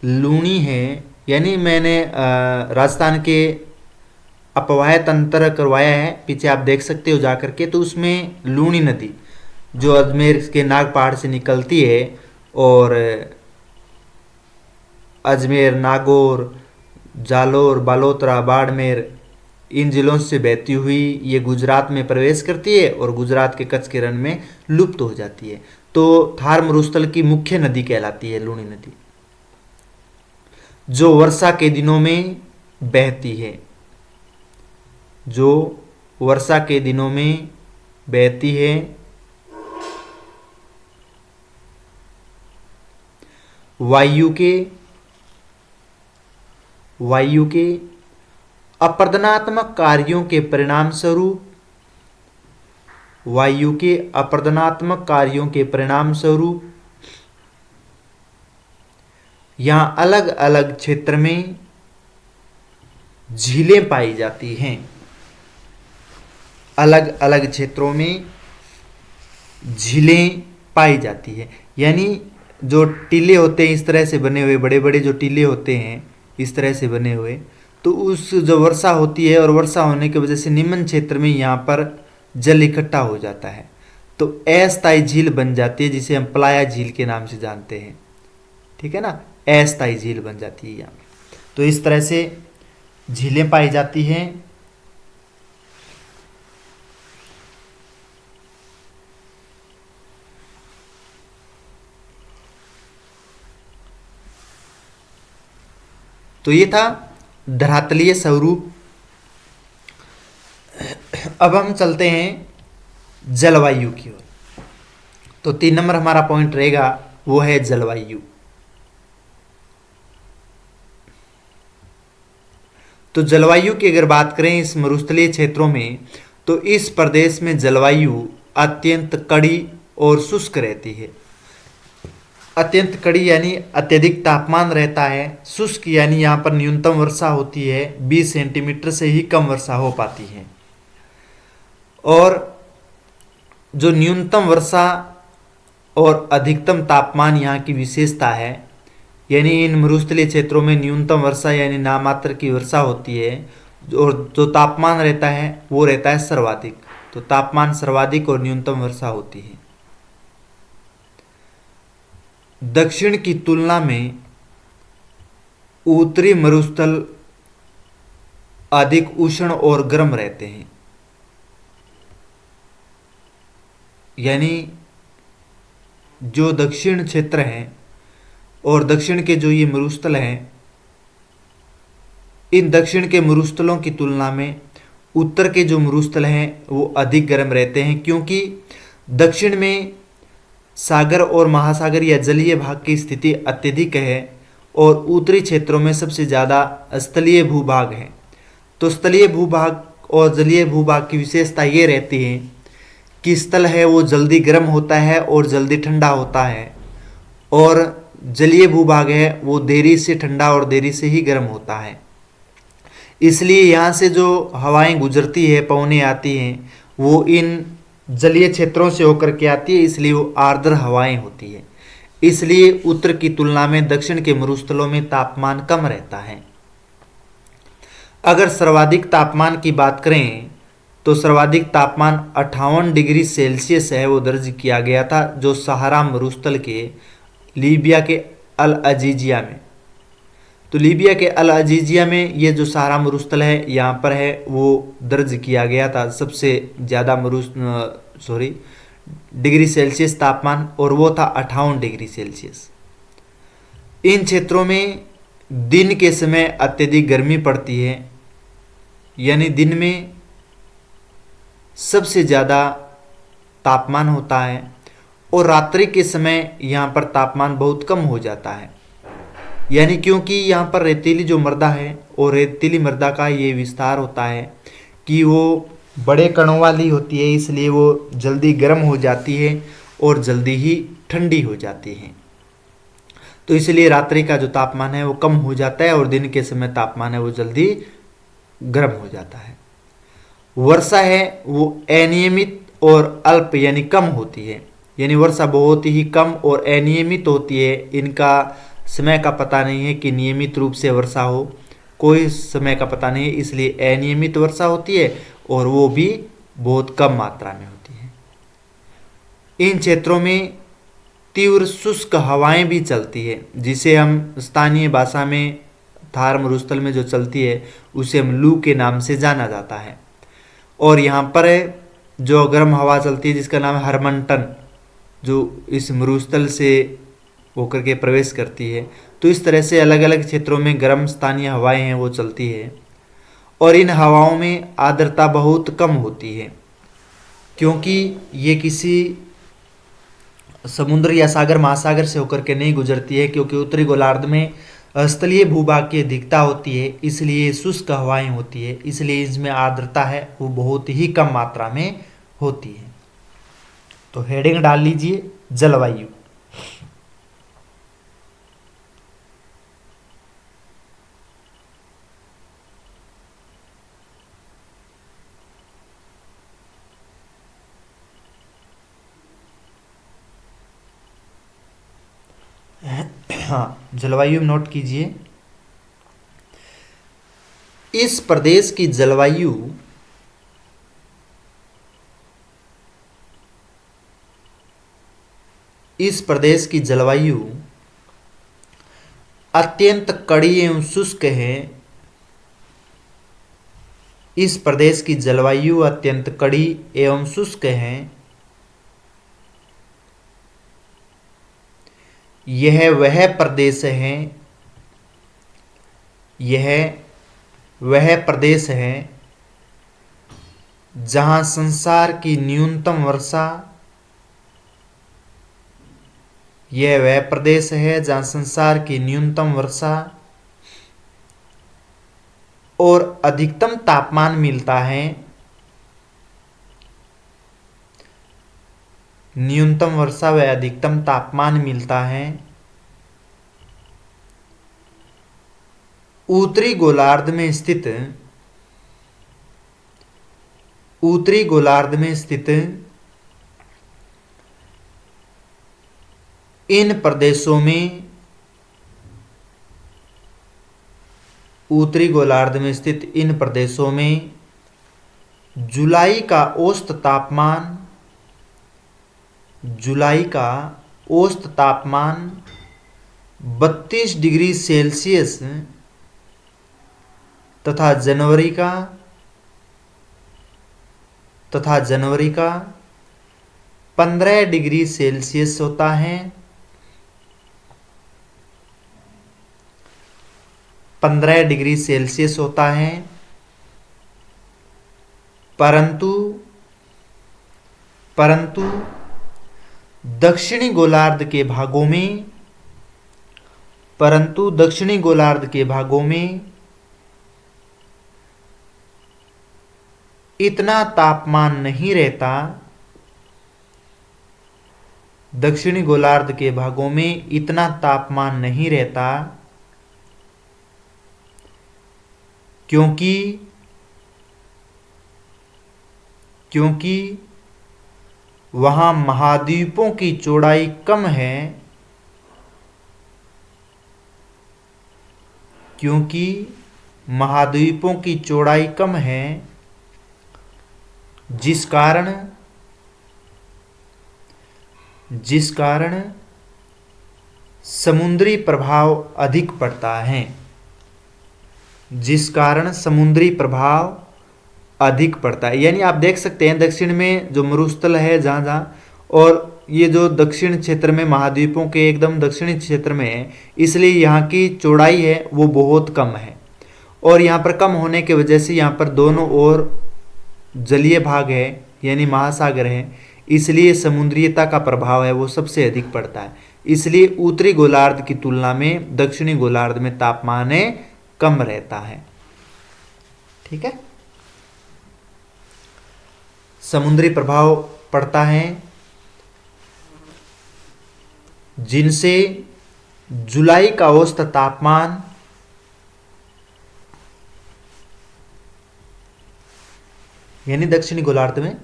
लूनी है, यानी मैंने राजस्थान के अपवाह तंत्र करवाया है, पीछे आप देख सकते हो जाकर के, तो उसमें लूनी नदी जो अजमेर के नाग पहाड़ से निकलती है और अजमेर, नागौर, जालोर, बालोतरा, बाड़मेर इन जिलों से बहती हुई ये गुजरात में प्रवेश करती है और गुजरात के कच्छ के रण में लुप्त हो जाती है। तो थार मरुस्थल की मुख्य नदी कहलाती है लूनी नदी, जो वर्षा के दिनों में बहती है। वायु के अपरदनात्मक कार्यों के परिणामस्वरूप यहां अलग अलग क्षेत्र में झीलें पाई जाती हैं। अलग अलग क्षेत्रों में झीलें पाई जाती है, यानी जो टीले होते हैं इस तरह से बने हुए, बड़े बड़े जो टीले होते हैं इस तरह से बने हुए, तो उस जो वर्षा होती है और वर्षा होने की वजह से निम्न क्षेत्र में यहाँ पर जल इकट्ठा हो जाता है, तो अस्थायी झील बन जाती है, जिसे हम प्लाया झील के नाम से जानते हैं। ठीक है ना, अस्थायी झील बन जाती है यहाँ। तो इस तरह से झीलें पाई जाती हैं। तो ये था धरातलीय स्वरूप। अब हम चलते हैं जलवायु की ओर। तो 3 नंबर हमारा पॉइंट रहेगा वो है जलवायु। तो जलवायु की अगर बात करें इस मरुस्थलीय क्षेत्रों में, तो इस प्रदेश में जलवायु अत्यंत कड़ी और शुष्क रहती है। अत्यंत कड़ी यानी अत्यधिक तापमान रहता है, शुष्क यानी यहाँ पर न्यूनतम वर्षा होती है 20 सेंटीमीटर से ही कम वर्षा हो पाती है। और जो न्यूनतम वर्षा और अधिकतम तापमान यहाँ की विशेषता है, यानी इन मरुस्थलीय क्षेत्रों में न्यूनतम वर्षा यानी नामात्र की वर्षा होती है और जो तापमान रहता है वो रहता है सर्वाधिक। तो तापमान सर्वाधिक और न्यूनतम वर्षा होती है। दक्षिण की तुलना में उत्तरी मरुस्थल अधिक उष्ण और गर्म रहते हैं, यानी जो दक्षिण क्षेत्र हैं और दक्षिण के जो ये मरुस्थल हैं, इन दक्षिण के मरुस्थलों की तुलना में उत्तर के जो मरुस्थल हैं वो अधिक गर्म रहते हैं, क्योंकि दक्षिण में सागर और महासागर या जलीय भाग की स्थिति अत्यधिक है और उत्तरी क्षेत्रों में सबसे ज़्यादा स्थलीय भूभाग है। तो स्थलीय भूभाग और जलीय भूभाग की विशेषता ये रहती है कि स्थल है वो जल्दी गर्म होता है और जल्दी ठंडा होता है, और जलीय भूभाग है वो देरी से ठंडा और देरी से ही गर्म होता है। इसलिए यहाँ से जो हवाएं गुजरती है, पवनें आती हैं, वो इन जलीय क्षेत्रों से होकर के आती है, इसलिए वो आर्द्र हवाएं होती है। इसलिए उत्तर की तुलना में दक्षिण के मरुस्थलों में तापमान कम रहता है। अगर सर्वाधिक तापमान की बात करें तो सर्वाधिक तापमान 58 डिग्री सेल्सियस है वो दर्ज किया गया था, जो सहारा मरुस्थल के लीबिया के अल अजीजिया में। तो लीबिया के अल अजीजिया में ये जो सहारा मरुस्थल है यहाँ पर है वो दर्ज किया गया था सबसे ज़्यादा डिग्री सेल्सियस तापमान, और वो था 58 डिग्री सेल्सियस। इन क्षेत्रों में दिन के समय अत्यधिक गर्मी पड़ती है, यानी दिन में सबसे ज़्यादा तापमान होता है, और रात्रि के समय यहाँ पर तापमान बहुत कम हो जाता है, यानी क्योंकि यहाँ पर रेतीली जो मृदा है और रेतीली मृदा का ये विस्तार होता है कि वो बड़े कणों वाली होती है, इसलिए वो जल्दी गर्म हो जाती है और जल्दी ही ठंडी हो जाती है। तो इसलिए रात्रि का जो तापमान है वो कम हो जाता है और दिन के समय तापमान है वो जल्दी गर्म हो जाता है। वर्षा है वो अनियमित और अल्प यानी कम होती है, यानी वर्षा बहुत ही कम और अनियमित होती है। इनका समय का पता नहीं है कि नियमित रूप से वर्षा हो, कोई समय का पता नहीं है, इसलिए अनियमित वर्षा होती है और वो भी बहुत कम मात्रा में होती है। इन क्षेत्रों में तीव्र शुष्क हवाएं भी चलती है, जिसे हम स्थानीय भाषा में थार मरुस्थल में जो चलती है उसे हम लू के नाम से जाना जाता है। और यहाँ पर जो गर्म हवा चलती है जिसका नाम है हरमंटन, जो इस मरुस्थल से होकर के प्रवेश करती है। तो इस तरह से अलग अलग क्षेत्रों में गर्म स्थानीय हवाएं हैं वो चलती है, और इन हवाओं में आर्द्रता बहुत कम होती है, क्योंकि ये किसी समुद्र या सागर महासागर से होकर के नहीं गुजरती है, क्योंकि उत्तरी गोलार्ध में स्थलीय भूभाग की अधिकता होती है, इसलिए शुष्क हवाएं होती है, इसलिए इसमें आर्द्रता है वो बहुत ही कम मात्रा में होती है। तो हेडिंग डाल लीजिए जलवायु। हाँ, जलवायु नोट कीजिए। इस प्रदेश की जलवायु अत्यंत कड़ी एवं शुष्क है। इस प्रदेश की जलवायु अत्यंत कड़ी एवं शुष्क है। यह वह प्रदेश है जहां संसार की न्यूनतम वर्षा यह वह प्रदेश है जहां संसार की न्यूनतम वर्षा और अधिकतम तापमान मिलता है। न्यूनतम वर्षा व अधिकतम तापमान मिलता है उत्तरी गोलार्ध में स्थित इन प्रदेशों में, उत्तरी गोलार्ध में स्थित इन प्रदेशों में जुलाई का औसत तापमान 32 डिग्री सेल्सियस तथा जनवरी का 15 डिग्री सेल्सियस होता है। 15 डिग्री सेल्सियस होता है। परंतु दक्षिणी गोलार्ध के भागों में इतना तापमान नहीं रहता। दक्षिणी गोलार्ध के भागों में इतना तापमान नहीं रहता क्योंकि वहां महाद्वीपों की चौड़ाई कम है। क्योंकि महाद्वीपों की चौड़ाई कम है, जिस कारण समुद्री प्रभाव अधिक पड़ता है। यानी आप देख सकते हैं दक्षिण में जो मरुस्थल है जहां और ये जो दक्षिण क्षेत्र में महाद्वीपों के एकदम दक्षिणी क्षेत्र में है, इसलिए यहाँ की चौड़ाई है वो बहुत कम है। और यहाँ पर कम होने की वजह से यहाँ पर दोनों ओर जलीय भाग है यानी महासागर है, इसलिए समुद्रीयता का प्रभाव है वो सबसे अधिक पड़ता है। इसलिए उत्तरी गोलार्ध की तुलना में दक्षिणी गोलार्ध में तापमान कम रहता है। ठीक है, समुद्री प्रभाव पड़ता है जिनसे जुलाई का औसत तापमान यानी दक्षिणी गोलार्ध में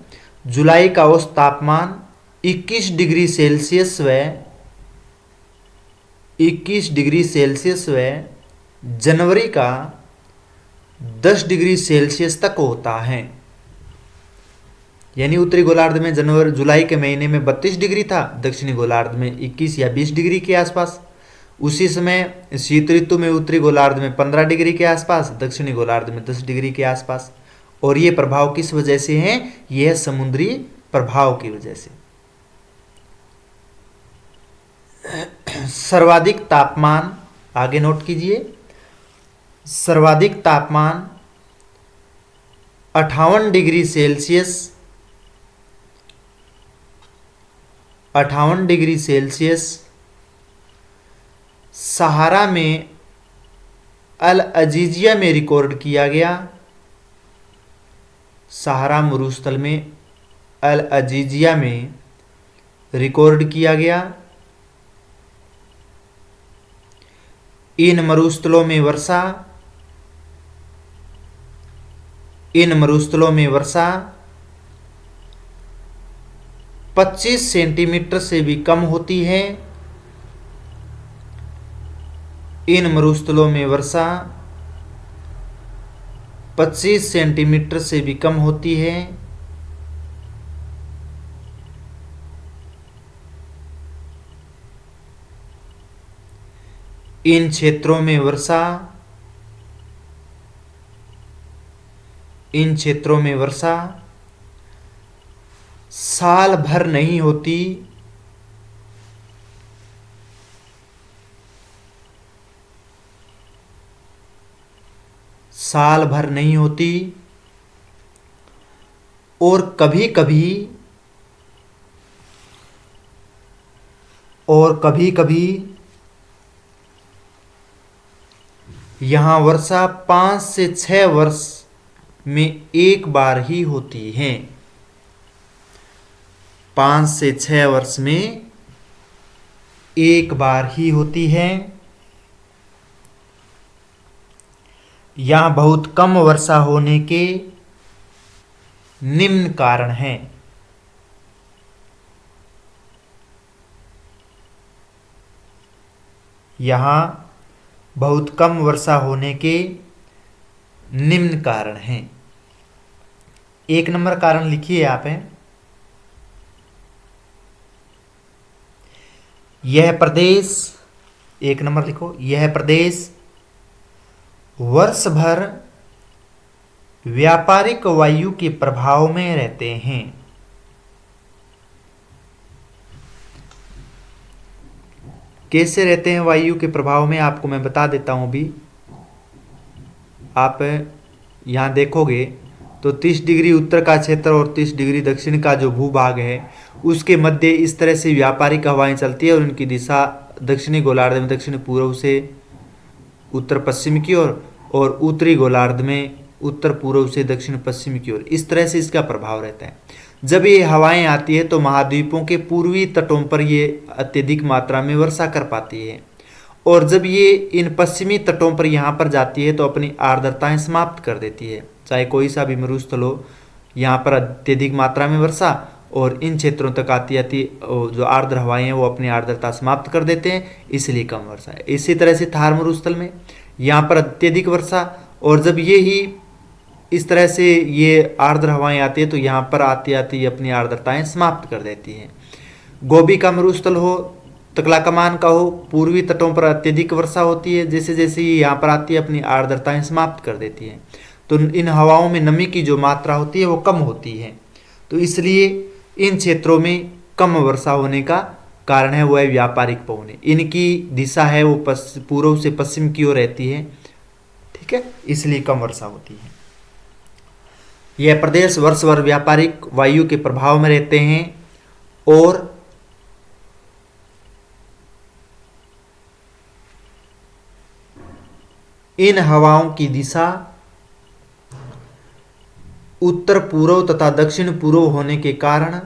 जुलाई का औसत तापमान 21 डिग्री सेल्सियस व जनवरी का 10 डिग्री सेल्सियस तक होता है। यानी उत्तरी गोलार्ध में जुलाई के महीने में 32 डिग्री था, दक्षिणी गोलार्ध में 21 या 20 डिग्री के आसपास। उसी समय शीत ऋतु में उत्तरी गोलार्ध में 15 डिग्री के आसपास, दक्षिणी गोलार्ध में 10 डिग्री के आसपास। और ये प्रभाव किस वजह से है? यह समुद्री प्रभाव की वजह से। सर्वाधिक तापमान आगे नोट कीजिए, सर्वाधिक तापमान 58 डिग्री सेल्सियस सहारा में अल अजीजिया में रिकॉर्ड किया गया। सहारा मरुस्थल में अल अजीजिया में रिकॉर्ड किया गया। इन मरुस्थलों में वर्षा 25 सेंटीमीटर से भी कम होती है। इन मरुस्थलों में वर्षा 25 सेंटीमीटर से भी कम होती है। इन क्षेत्रों में वर्षा साल भर नहीं होती। साल भर नहीं होती और कभी-कभी और कभी कभी यहाँ वर्षा 5 से 6 वर्ष में एक बार ही होती है। 5 से 6 वर्ष में एक बार ही होती है। यहाँ बहुत कम वर्षा होने के निम्न कारण हैं। यहाँ बहुत कम वर्षा होने के निम्न कारण हैं। 1 नंबर कारण लिखिए यहाँ पे, यह प्रदेश, 1 नंबर लिखो, यह प्रदेश वर्ष भर व्यापारिक वायु के प्रभाव में रहते हैं। कैसे रहते हैं वायु के प्रभाव में, आपको मैं बता देता हूं। अभी आप यहां देखोगे तो 30 डिग्री उत्तर का क्षेत्र और 30 डिग्री दक्षिण का जो भूभाग है उसके मध्य इस तरह से व्यापारिक हवाएं चलती है और उनकी दिशा दक्षिणी गोलार्ध में दक्षिण पूर्व से उत्तर पश्चिम की ओर और उत्तरी गोलार्ध में उत्तर पूर्व से दक्षिण पश्चिम की ओर, इस तरह से इसका प्रभाव रहता है। जब ये हवाएं आती है तो महाद्वीपों के पूर्वी तटों पर ये अत्यधिक मात्रा में वर्षा कर पाती है और जब ये इन पश्चिमी तटों पर यहाँ पर जाती है तो अपनी आर्द्रताएं समाप्त कर देती है। चाहे कोई सा भी मरुस्थल हो, यहाँ पर अत्यधिक मात्रा में वर्षा और इन क्षेत्रों तक आती आती जो आर्द्र हवाएं हैं वो अपनी आर्द्रता समाप्त कर देते हैं, इसलिए कम वर्षा है। इसी तरह से थार मरुस्थल में यहाँ पर अत्यधिक वर्षा और जब ये ही इस तरह से ये आर्द्र हवाएं आती है तो यहाँ पर आती आती अपनी आर्द्रताएं समाप्त कर देती हैं। गोबी का मरुस्थल हो, तकला कमान का हो, पूर्वी तटों पर अत्यधिक वर्षा होती है, जैसे जैसे ये यहाँ पर आती है अपनी आर्द्रताएं समाप्त कर देती है। तो इन हवाओं में नमी की जो मात्रा होती है वो कम होती है, तो इसलिए इन क्षेत्रों में कम वर्षा होने का कारण है वो है व्यापारिक पवन। इनकी दिशा है वो पूर्व से पश्चिम की ओर रहती है, ठीक है, इसलिए कम वर्षा होती है। यह प्रदेश वर्ष भर व्यापारिक वायु के प्रभाव में रहते हैं और इन हवाओं की दिशा उत्तर पूर्व तथा दक्षिण पूर्व होने के कारण,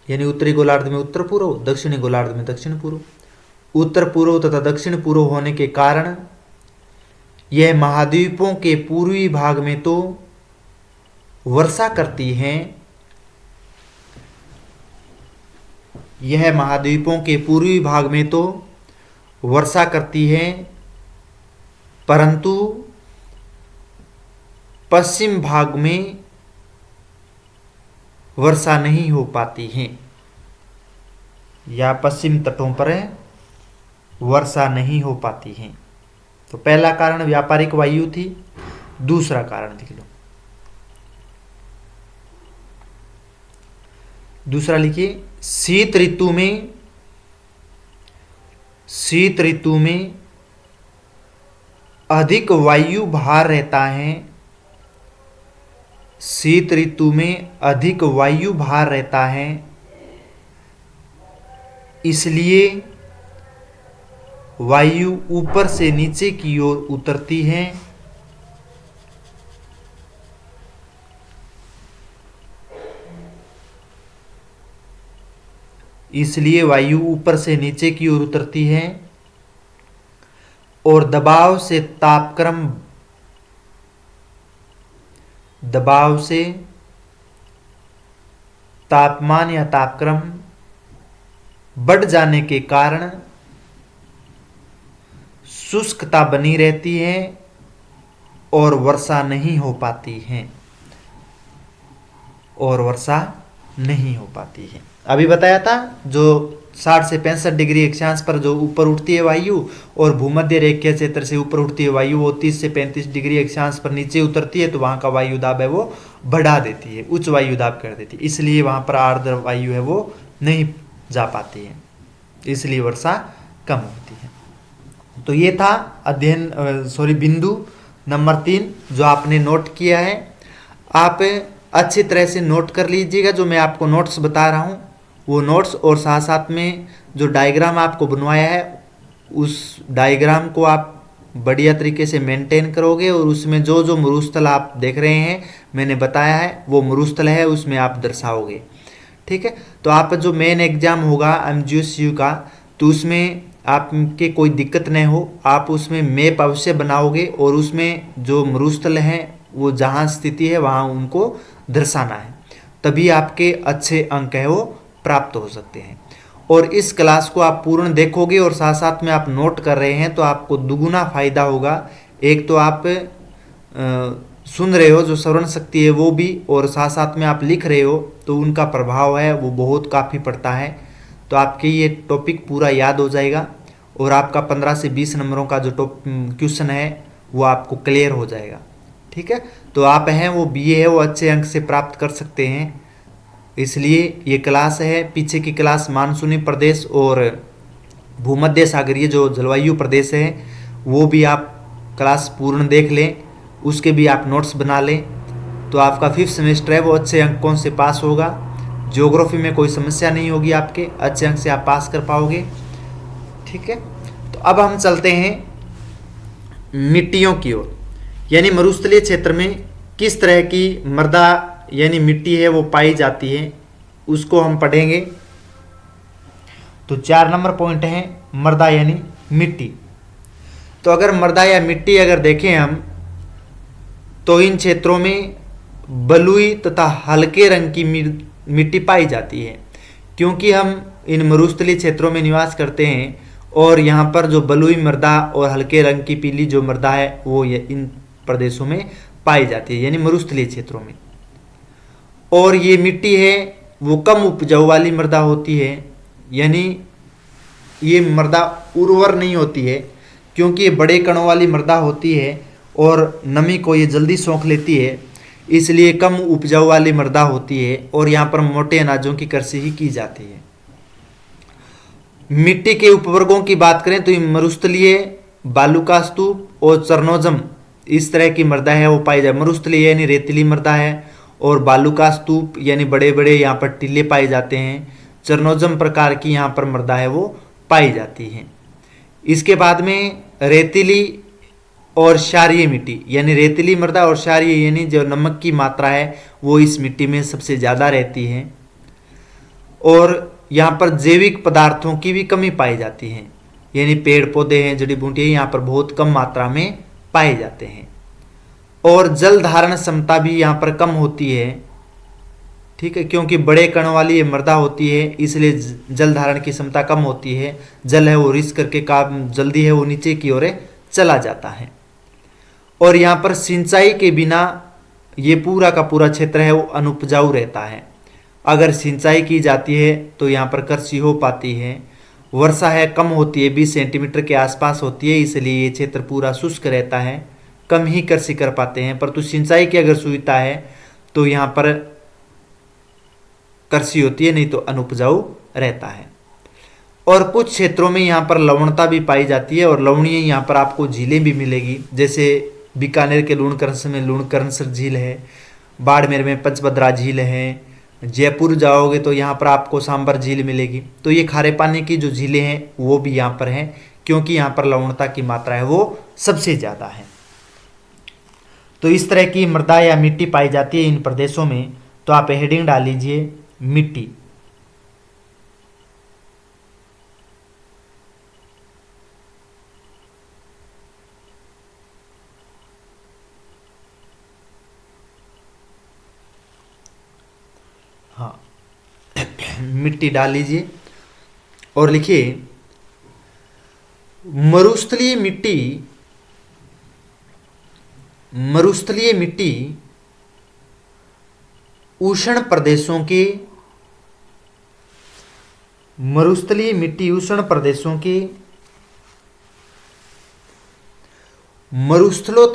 यानी उत्तरी गोलार्ध में उत्तर पूर्व, दक्षिणी गोलार्ध में दक्षिण पूर्व, उत्तर पूर्व तथा दक्षिण पूर्व होने के कारण यह महाद्वीपों के पूर्वी भाग में तो वर्षा करती हैं, यह महाद्वीपों के पूर्वी भाग में तो वर्षा करती है, परंतु पश्चिम भाग में वर्षा नहीं हो पाती है, या पश्चिम तटों पर वर्षा नहीं हो पाती है। तो पहला कारण व्यापारिक वायु थी। दूसरा कारण लिख लो, दूसरा लिखिए, शीत ऋतु में अधिक वायु भार रहता है। शीत ऋतु में अधिक वायु भार रहता है, इसलिए वायु ऊपर से नीचे की ओर उतरती है। इसलिए वायु ऊपर से नीचे की ओर उतरती है और दबाव से तापमान या तापक्रम बढ़ जाने के कारण शुष्कता बनी रहती है और वर्षा नहीं हो पाती है, अभी बताया था जो 60 से 65 डिग्री अक्षांश पर जो ऊपर उठती है वायु और भूमध्य रेखीय क्षेत्र से ऊपर उठती है वायु वो 30 से 35 डिग्री अक्षांश पर नीचे उतरती है, तो वहाँ का वायु दाब है वो बढ़ा देती है, उच्च वायु दाब कर देती है, इसलिए वहाँ पर आर्द्र वायु है वो नहीं जा पाती है, इसलिए वर्षा कम होती है। तो ये था बिंदु नंबर 3 जो आपने नोट किया है। आप अच्छी तरह से नोट कर लीजिएगा जो मैं आपको नोट्स बता रहा हूँ वो नोट्स और साथ साथ में जो डायग्राम आपको बनवाया है उस डायग्राम को आप बढ़िया तरीके से मेंटेन करोगे और उसमें जो जो मरुस्थल आप देख रहे हैं मैंने बताया है वो मरुस्थल है उसमें आप दर्शाओगे। ठीक है, तो आप जो मेन एग्जाम होगा MGCU का तो उसमें आपके कोई दिक्कत नहीं हो, आप उसमें मैप अवश्य बनाओगे और उसमें जो मरुस्थल हैं वो जहाँ स्थिति है वहाँ उनको दर्शाना है, तभी आपके अच्छे अंक है वो प्राप्त हो सकते हैं। और इस क्लास को आप पूर्ण देखोगे और साथ साथ में आप नोट कर रहे हैं तो आपको दुगुना फायदा होगा। एक तो आप सुन रहे हो, जो श्रवण शक्ति है वो भी, और साथ साथ में आप लिख रहे हो तो उनका प्रभाव है वो बहुत काफ़ी पड़ता है। तो आपके ये टॉपिक पूरा याद हो जाएगा और आपका 15 से 20 नंबरों का जो क्वेश्चन है वो आपको क्लियर हो जाएगा। ठीक है, तो आप हैं वो BA है वो अच्छे अंक से प्राप्त कर सकते हैं। इसलिए ये क्लास है, पीछे की क्लास मानसूनी प्रदेश और भूमध्य सागरीय जो जलवायु प्रदेश है वो भी आप क्लास पूर्ण देख लें, उसके भी आप नोट्स बना लें, तो आपका 5th सेमेस्टर है वो अच्छे अंकों से पास होगा। ज्योग्राफी में कोई समस्या नहीं होगी, आपके अच्छे अंक से आप पास कर पाओगे। ठीक है, तो अब हम चलते हैं मिट्टियों की ओर, यानी मरुस्थलीय क्षेत्र में किस तरह की मृदा यानी मिट्टी है वो पाई जाती है, उसको हम पढ़ेंगे। तो 4 नंबर पॉइंट है मृदा यानी मिट्टी। तो अगर मृदा या मिट्टी अगर देखें हम तो इन क्षेत्रों में बलुई तथा हल्के रंग की मिट्टी पाई जाती है, क्योंकि हम इन मरुस्थलीय क्षेत्रों में निवास करते हैं और यहाँ पर जो बलुई मृदा और हल्के रंग की पीली जो मृदा है वो इन प्रदेशों में पाई जाती है, यानी मरुस्थलीय क्षेत्रों में। और ये मिट्टी है वो कम उपजाऊ वाली मृदा होती है, यानी ये मृदा उर्वर नहीं होती है, क्योंकि ये बड़े कणों वाली मृदा होती है और नमी को ये जल्दी सोख लेती है, इसलिए कम उपजाऊ वाली मृदा होती है और यहाँ पर मोटे अनाजों की कृषि ही की जाती है। मिट्टी के उपवर्गों की बात करें तो मरुस्थलीय, बालुका स्तूप और चरनोजम इस तरह की मृदा है वो पाई जाए। मरुस्थलीय यानी रेतीली मृदा है और बालुका स्तूप यानी बड़े बड़े यहाँ पर टीले पाए जाते हैं। चरनोजम प्रकार की यहाँ पर मृदा है वो पाई जाती है। इसके बाद में रेतीली और क्षारीय मिट्टी, यानी रेतीली मृदा और क्षारीय यानी जो नमक की मात्रा है वो इस मिट्टी में सबसे ज़्यादा रहती है और यहाँ पर जैविक पदार्थों की भी कमी पाई जाती है, यानी पेड़ पौधे हैं, जड़ी बूटियाँ यहाँ पर बहुत कम मात्रा में पाए जाते हैं और जल धारण क्षमता भी यहाँ पर कम होती है। ठीक है, क्योंकि बड़े कण वाली ये मृदा होती है इसलिए जल धारण की क्षमता कम होती है, जल है वो रिस करके काम जल्दी है वो नीचे की ओर चला जाता है। और यहाँ पर सिंचाई के बिना ये पूरा का पूरा क्षेत्र है वो अनुपजाऊ रहता है। अगर सिंचाई की जाती है तो यहाँ पर कृषि हो पाती है। वर्षा है कम होती है, 20 सेंटीमीटर के आसपास होती है, इसलिए ये क्षेत्र पूरा शुष्क रहता है, कम ही कृषि कर पाते हैं। परंतु सिंचाई की अगर सुविधा है तो यहाँ पर कृषि होती है, नहीं तो अनुपजाऊ रहता है। और कुछ क्षेत्रों में यहाँ पर लवणता भी पाई जाती है और लवणीय यहाँ पर आपको झीलें भी मिलेगी, जैसे बीकानेर के लूणकरंस में लूणकरंसर झील है, बाड़मेर में पंचभद्रा झील है, जयपुर जाओगे तो यहाँ पर आपको सांबर झील मिलेगी। तो ये खारे पानी की जो झीलें हैं वो भी यहाँ पर हैं, क्योंकि यहाँ पर लवणता की मात्रा है वो सबसे ज़्यादा है। तो इस तरह की मृदा या मिट्टी पाई जाती है इन प्रदेशों में। तो आप हेडिंग डाल लीजिए मिट्टी। हाँ, मिट्टी डाल लीजिए और लिखिए मरुस्थलीय मिट्टी। मरुस्थलीय मिट्टी उष्ण प्रदेशों के मरुस्थलीय मिट्टी उष्ण प्रदेशों के मरुस्थलों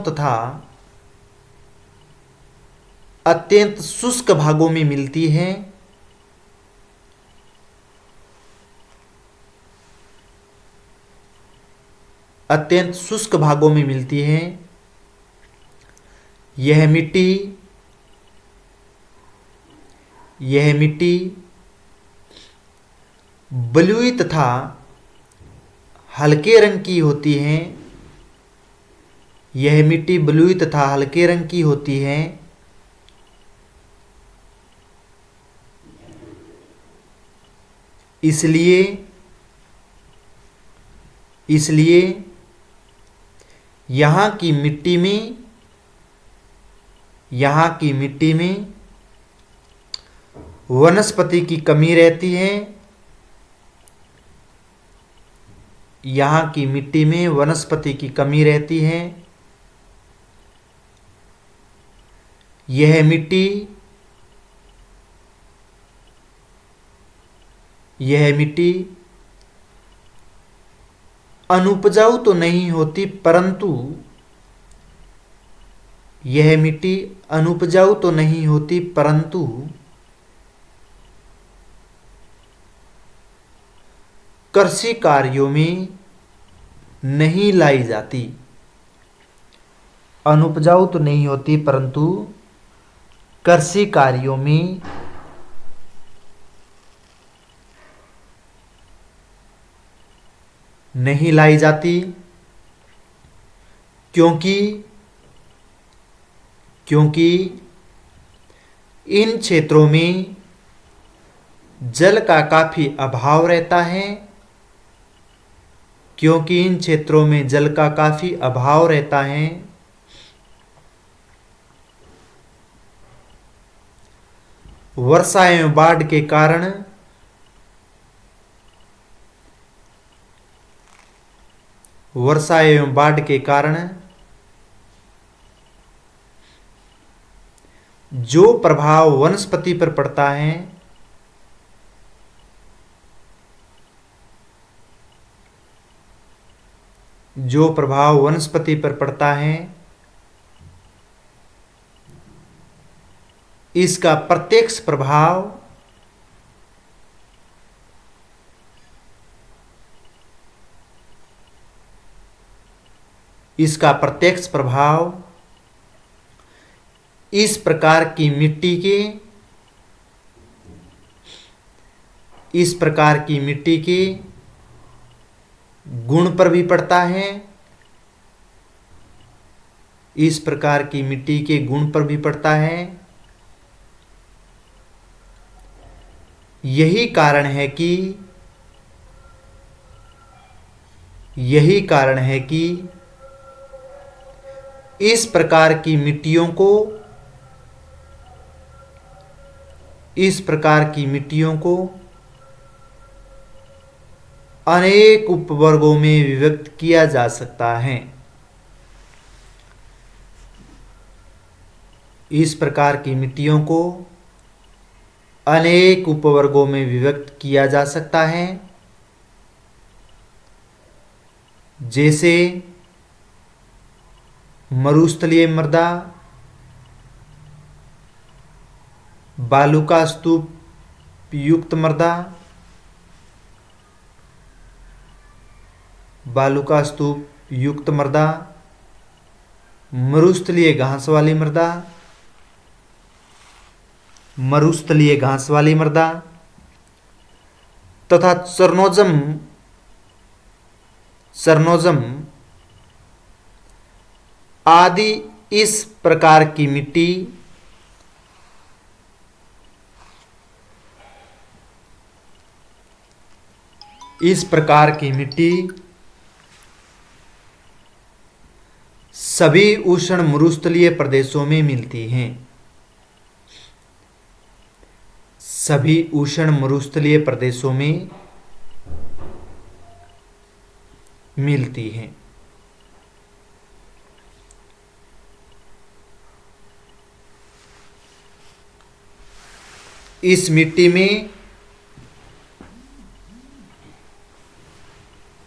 तथा अत्यंत शुष्क भागों में मिलती है। अत्यंत शुष्क भागों में मिलती है। यह मिट्टी यह मिट्टी बलुई तथा हल्के रंग की होती है। यह मिट्टी बलुई तथा हल्के रंग की होती है। इसलिए यहाँ की मिट्टी में वनस्पति की कमी रहती है। यहाँ की मिट्टी में वनस्पति की कमी रहती है। यह मिट्टी अनुपजाऊ तो नहीं होती, परंतु यह मिट्टी अनुपजाऊ तो नहीं होती परंतु कृषि कार्यों में नहीं लाई जाती। अनुपजाऊ तो नहीं होती परंतु कृषि कार्यों में नहीं लाई जाती, क्योंकि इन क्षेत्रों में जल का काफी अभाव रहता है। क्योंकि इन क्षेत्रों में जल का काफी अभाव रहता है। वर्षा एवं बाढ़ के कारण जो प्रभाव वनस्पति पर पड़ता है, इसका प्रत्यक्ष प्रभाव इस प्रकार की मिट्टी के गुण पर भी पड़ता है। यही कारण है कि इस प्रकार की मिट्टियों को अनेक उपवर्गों में विभक्त किया जा सकता है। इस प्रकार की मिट्टियों को अनेक उपवर्गों में विभक्त किया जा सकता है, जैसे मरुस्थलीय मृदा, बालू का स्तूप युक्त मृदा, मरुस्थलीय घास वाली मृदा तथा चरनोजम आदि। इस प्रकार की मिट्टी सभी उष्ण मरुस्थलीय प्रदेशों में मिलती हैं। इस मिट्टी में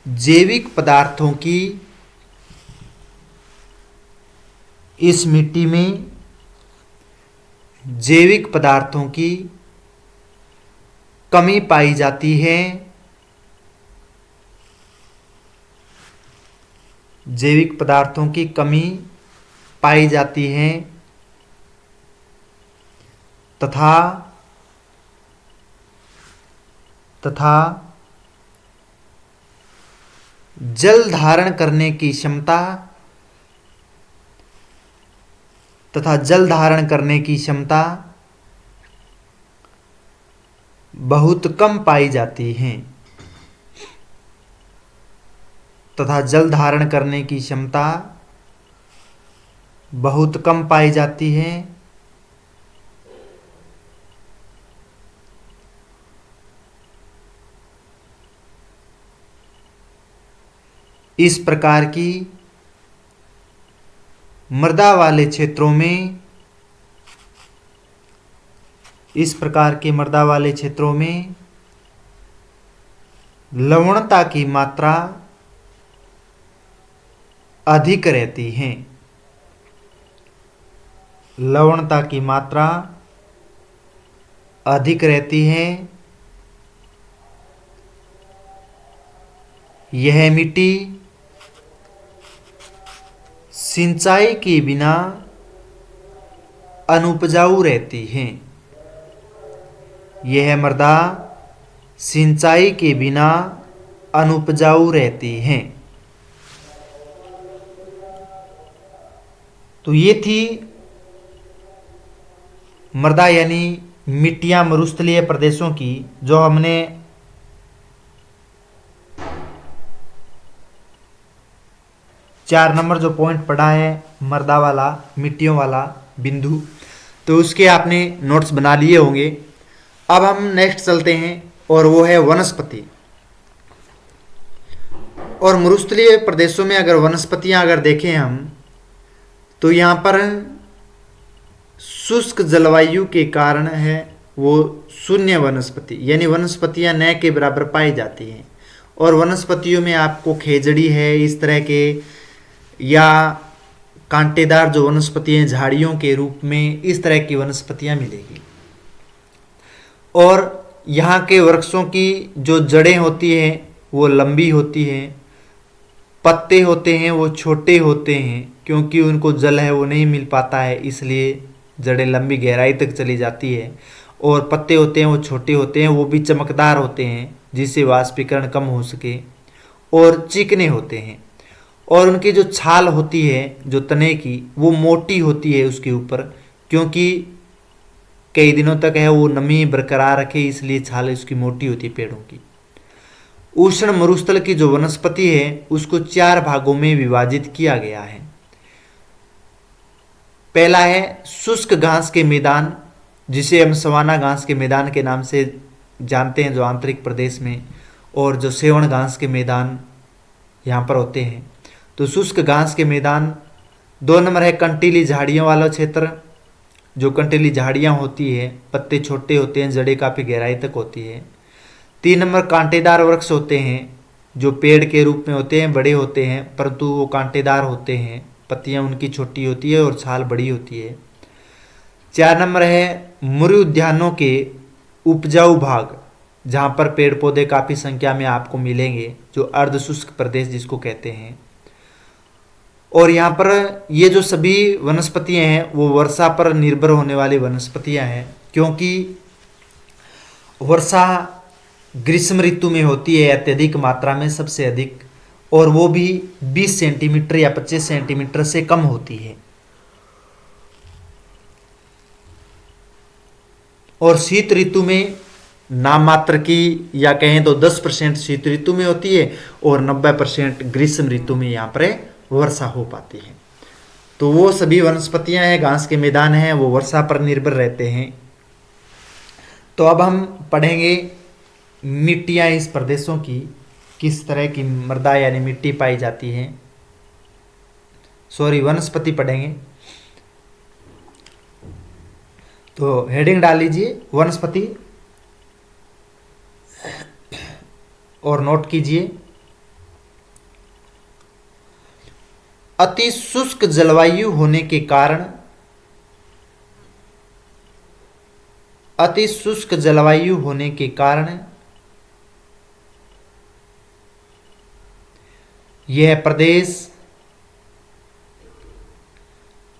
जैविक पदार्थों की कमी पाई जाती है। तथा तथा जल धारण करने की क्षमता बहुत कम पाई जाती हैं। तथा जल धारण करने की क्षमता बहुत कम पाई जाती है। इस प्रकार की मृदा वाले क्षेत्रों में लवणता की मात्रा अधिक रहती है। यह मिट्टी सिंचाई के बिना अनुपजाऊ रहती है। यह मृदा सिंचाई के बिना अनुपजाऊ रहती है। तो ये थी मृदा यानी मिट्टियां मरुस्थलीय प्रदेशों की, जो हमने चार नंबर जो पॉइंट पढ़ा है मृदा वाला, मिट्टियों वाला बिंदु, तो उसके आपने नोट्स बना लिए होंगे। अब हम नेक्स्ट चलते हैं और वो है वनस्पति। और मरुस्थलीय प्रदेशों में अगर वनस्पतियां अगर देखें हम, तो यहाँ पर शुष्क जलवायु के कारण है वो शून्य वनस्पति, यानी वनस्पतियां न के बराबर पाई जाती हैं। और वनस्पतियों में आपको खेजड़ी है, इस तरह के या कांटेदार जो वनस्पतियां झाड़ियों के रूप में, इस तरह की वनस्पतियां मिलेगी। और यहाँ के वृक्षों की जो जड़ें होती हैं वो लंबी होती हैं, पत्ते होते हैं वो छोटे होते हैं, क्योंकि उनको जल है वो नहीं मिल पाता है, इसलिए जड़ें लंबी गहराई तक चली जाती है। और पत्ते होते हैं वो छोटे होते हैं, वो भी चमकदार होते हैं जिससे वाष्पीकरण कम हो सके, और चिकने होते हैं। और उनकी जो छाल होती है जो तने की, वो मोटी होती है उसके ऊपर, क्योंकि कई दिनों तक है वो नमी बरकरार रखे, इसलिए छाल उसकी मोटी होती है पेड़ों की। उष्ण मरुस्थल की जो वनस्पति है उसको 4 भागों में विभाजित किया गया है। पहला है शुष्क घास के मैदान, जिसे हम सवाना घास के मैदान के नाम से जानते हैं, जो आंतरिक प्रदेश में, और जो सेवण घास के मैदान यहाँ पर होते हैं। तो शुष्क घास के मैदान। 2 नंबर है कंटीली झाड़ियों वाला क्षेत्र, जो कंटीली झाड़ियाँ होती है, पत्ते छोटे होते हैं, जड़ें काफ़ी गहराई तक होती है। 3 नंबर कांटेदार वृक्ष होते हैं, जो पेड़ के रूप में होते हैं, बड़े होते हैं परंतु वो कांटेदार होते हैं, पत्तियाँ उनकी छोटी होती है और छाल बड़ी होती है। 4 नंबर है मृग उद्यानों के उपजाऊ भाग, जहाँ पर पेड़ पौधे काफ़ी संख्या में आपको मिलेंगे, जो अर्ध शुष्क प्रदेश जिसको कहते हैं। और यहाँ पर ये जो सभी वनस्पतियाँ हैं वो वर्षा पर निर्भर होने वाली वनस्पतियाँ हैं, क्योंकि वर्षा ग्रीष्म ऋतु में होती है अत्यधिक मात्रा में, सबसे अधिक, और वो भी 20 सेंटीमीटर या 25 सेंटीमीटर से कम होती है। और शीत ऋतु में नाम मात्र की या कहें तो 10% शीत ऋतु में होती है और 90% ग्रीष्म ऋतु में यहाँ पर वर्षा हो पाती है। तो वो सभी वनस्पतियां हैं, घास के मैदान हैं, वो वर्षा पर निर्भर रहते हैं। तो अब हम पढ़ेंगे मिट्टियां इस प्रदेशों की, किस तरह की मृदा यानी मिट्टी पाई जाती है, वनस्पति पढ़ेंगे। तो हेडिंग डाल लीजिए वनस्पति और नोट कीजिए। अति शुष्क जलवायु होने के कारण, यह प्रदेश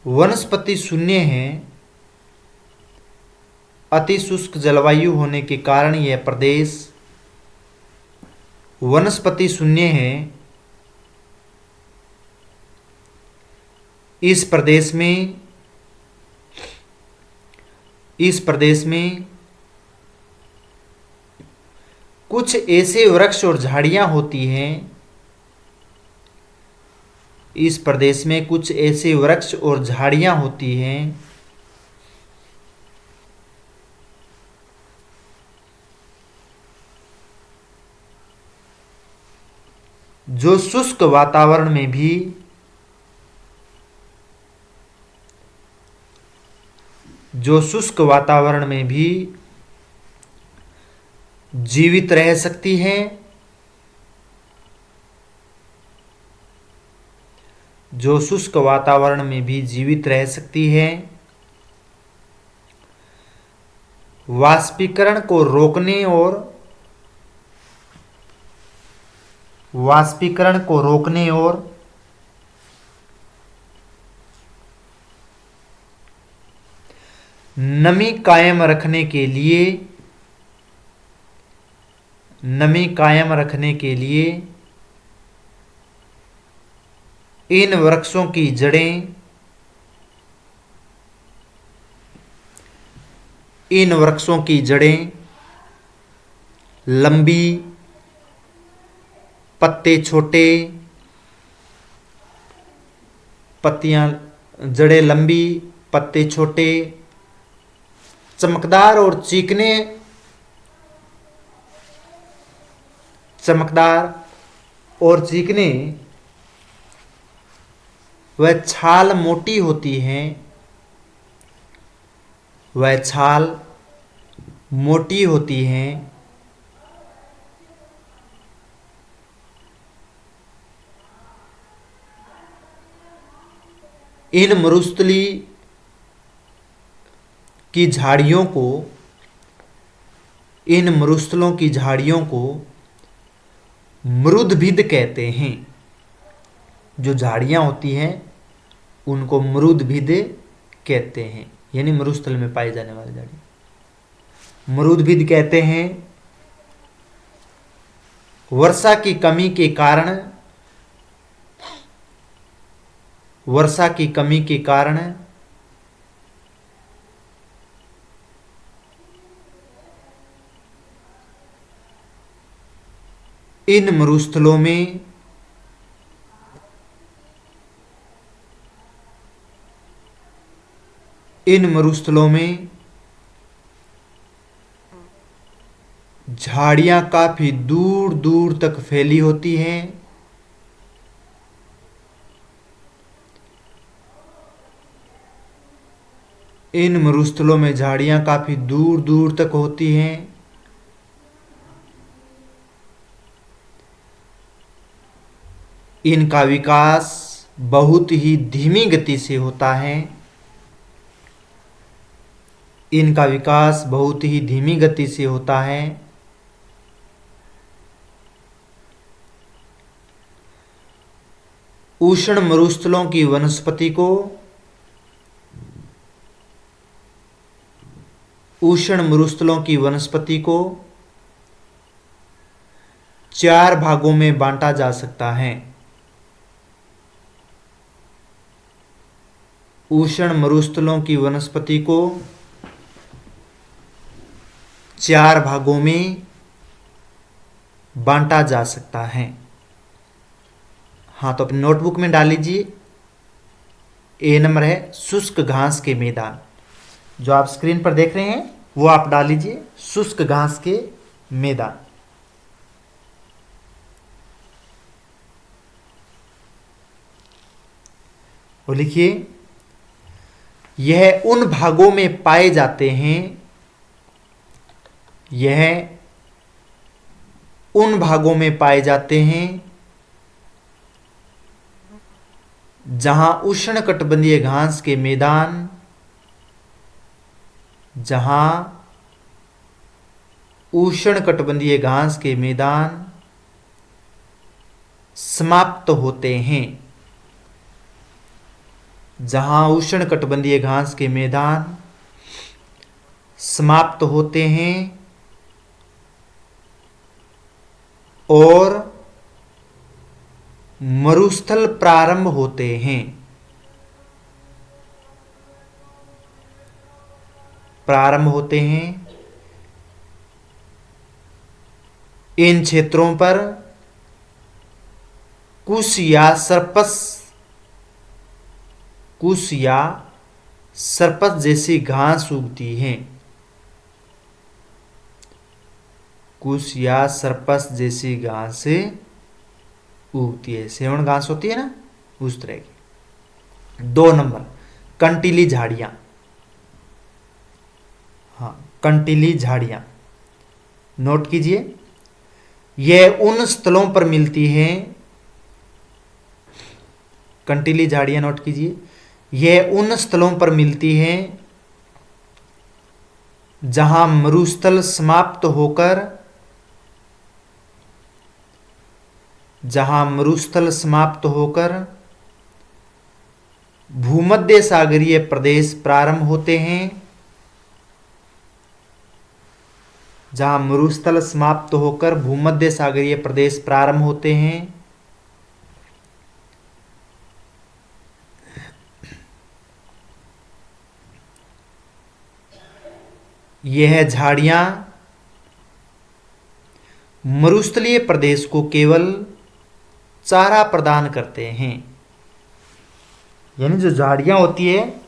वनस्पति शून्य है। अति शुष्क जलवायु होने के कारण यह प्रदेश वनस्पति शून्य है। इस प्रदेश में कुछ ऐसे वृक्ष और झाड़ियां होती हैं। इस प्रदेश में कुछ ऐसे वृक्ष और झाड़ियां होती हैं जो शुष्क वातावरण में भी जीवित रह सकती हैं। जो शुष्क वातावरण में भी जीवित रह सकती है। वाष्पीकरण को रोकने और नमी कायम रखने के लिए इन वृक्षों की जड़ें लंबी, पत्ते छोटे, जड़ें लंबी, पत्ते छोटे, चमकदार और चिकने वह छाल मोटी होती है। इन मरुस्थली की झाड़ियों को मरुदभिद कहते हैं। जो झाड़ियां होती हैं उनको मरुदभिद कहते हैं, यानी मरुस्थल में पाई जाने वाली झाड़ी मरुदभिद कहते हैं। वर्षा की कमी के कारण इन मरुस्थलों में झाड़ियां काफी दूर दूर तक फैली होती हैं। इन मरुस्थलों में झाड़ियां काफी दूर दूर तक होती हैं। इनका विकास बहुत ही धीमी गति से होता है। उष्ण मरुस्थलों की वनस्पति को 4 भागों में बांटा जा सकता है। उष्ण मरुस्थलों की वनस्पति को 4 भागों में बांटा जा सकता है। हाँ, तो अपनी नोटबुक में डाल लीजिए। ए नंबर है शुष्क घास के मैदान। जो आप स्क्रीन पर देख रहे हैं वो आप डाल लीजिए, शुष्क घास के मैदान। और लिखिए, यह उन भागों में पाए जाते हैं जहां उष्णकटिबंधीय घास के मैदान समाप्त होते हैं। जहां उष्णकटिबंधीय घास के मैदान समाप्त होते हैं और मरुस्थल प्रारंभ होते हैं। प्रारंभ होते हैं इन क्षेत्रों पर कुश या सरपस जैसी घास उगती है। कुश या सरपस जैसी घास उगती है, सेवन घास होती है ना, उस तरह की। 2 नंबर, कंटीली झाड़ियां। हाँ, कंटीली झाड़ियां नोट कीजिए। यह उन स्थलों पर मिलती हैं, कंटीली झाड़ियां नोट कीजिए, यह उन स्थलों पर मिलती हैं जहां मरुस्थल समाप्त होकर भूमध्य सागरीय प्रदेश प्रारंभ होते हैं। जहां मरुस्थल समाप्त होकर भूमध्य सागरीय प्रदेश प्रारंभ होते हैं। यह झाड़ियां मरुस्थलीय प्रदेश को केवल चारा प्रदान करते हैं। यानी जो झाड़ियां होती है,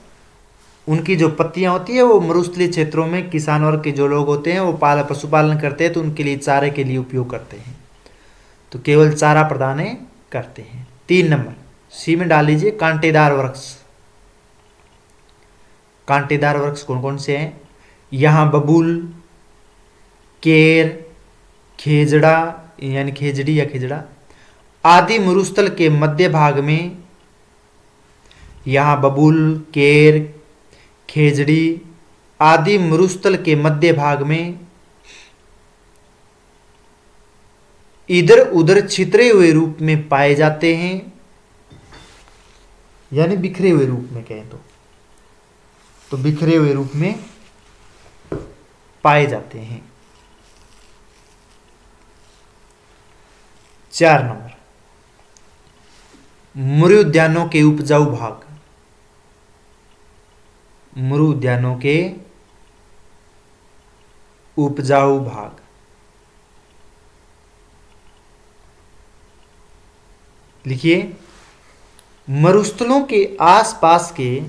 उनकी जो पत्तियां होती है, वो मरुस्थलीय क्षेत्रों में किसान वर्ग के जो लोग होते हैं वो पशुपालन करते हैं, तो उनके लिए चारे के लिए उपयोग करते हैं, तो केवल चारा प्रदान करते हैं। 3 नंबर, सी में डाल लीजिए, कांटेदार वृक्ष। कांटेदार वृक्ष कौन कौन से हैं? यहां बबूल, केर, खेजड़ा यानी खेजड़ी या खेजड़ा आदि मरुस्थल के मध्य भाग में, यहां बबूल, केर, खेजड़ी आदि मरुस्थल के मध्य भाग में इधर उधर छितरे हुए रूप में पाए जाते हैं, यानी बिखरे हुए रूप में कहें तो बिखरे हुए रूप में पाए जाते हैं। 4 नंबर, मरु उद्यानों के उपजाऊ भाग। मरु उद्यानों के उपजाऊ भाग लिखिए। मरुस्थलों के आसपास के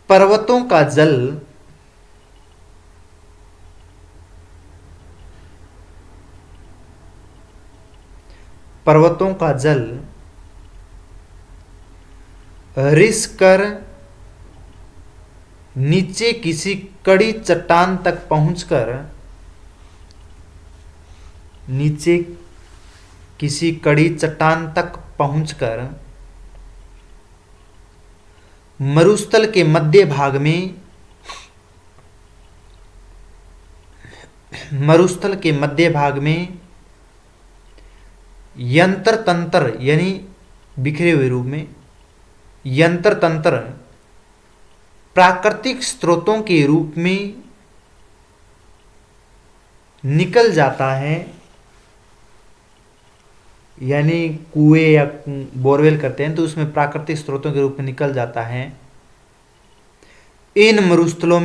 पर्वतों का जल रिस कर नीचे किसी कड़ी चट्टान तक पहुंचकर मरुस्थल के मध्य भाग में यंत्र तंत्र यानी बिखरे हुए रूप में यंत्र तंत्र प्राकृतिक स्रोतों के रूप में निकल जाता है, यानी कुएं या बोरवेल करते हैं तो उसमें प्राकृतिक स्रोतों के रूप में निकल जाता है। इन मरुस्थलों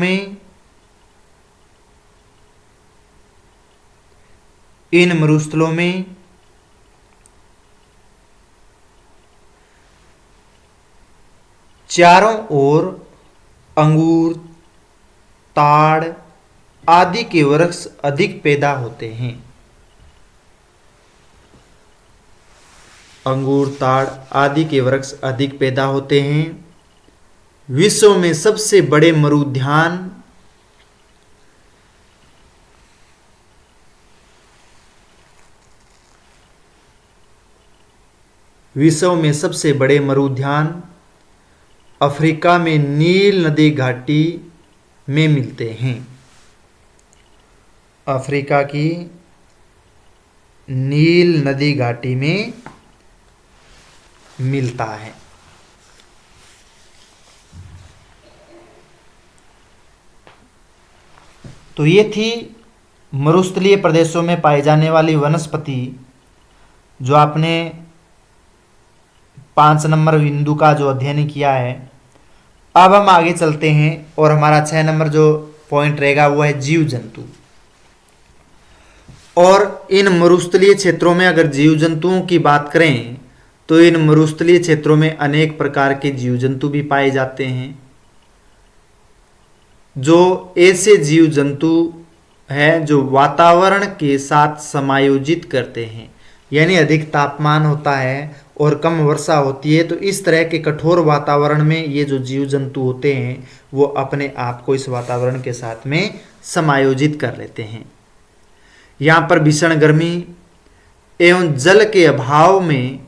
में चारों ओर अंगूर, ताड़ आदि के वृक्ष अधिक पैदा होते हैं। अंगूर, ताड़ आदि के वृक्ष अधिक पैदा होते हैं। विश्व में सबसे बड़े मरुद्यान अफ्रीका में नील नदी घाटी में मिलते हैं। अफ्रीका की नील नदी घाटी में मिलता है। तो ये थी मरुस्थलीय प्रदेशों में पाई जाने वाली वनस्पति, जो आपने 5 नंबर बिंदु का जो अध्ययन किया है। अब हम आगे चलते हैं और हमारा 6 नंबर जो पॉइंट रहेगा वो है जीव जंतु। और इन मरुस्थलीय क्षेत्रों में अगर जीव जंतुओं की बात करें तो इन मरुस्थलीय क्षेत्रों में अनेक प्रकार के जीव जंतु भी पाए जाते हैं। जो ऐसे जीव जंतु हैं जो वातावरण के साथ समायोजित करते हैं, यानी अधिक तापमान होता है और कम वर्षा होती है, तो इस तरह के कठोर वातावरण में ये जो जीव जंतु होते हैं वो अपने आप को इस वातावरण के साथ में समायोजित कर लेते हैं। यहाँ पर भीषण गर्मी एवं जल के अभाव में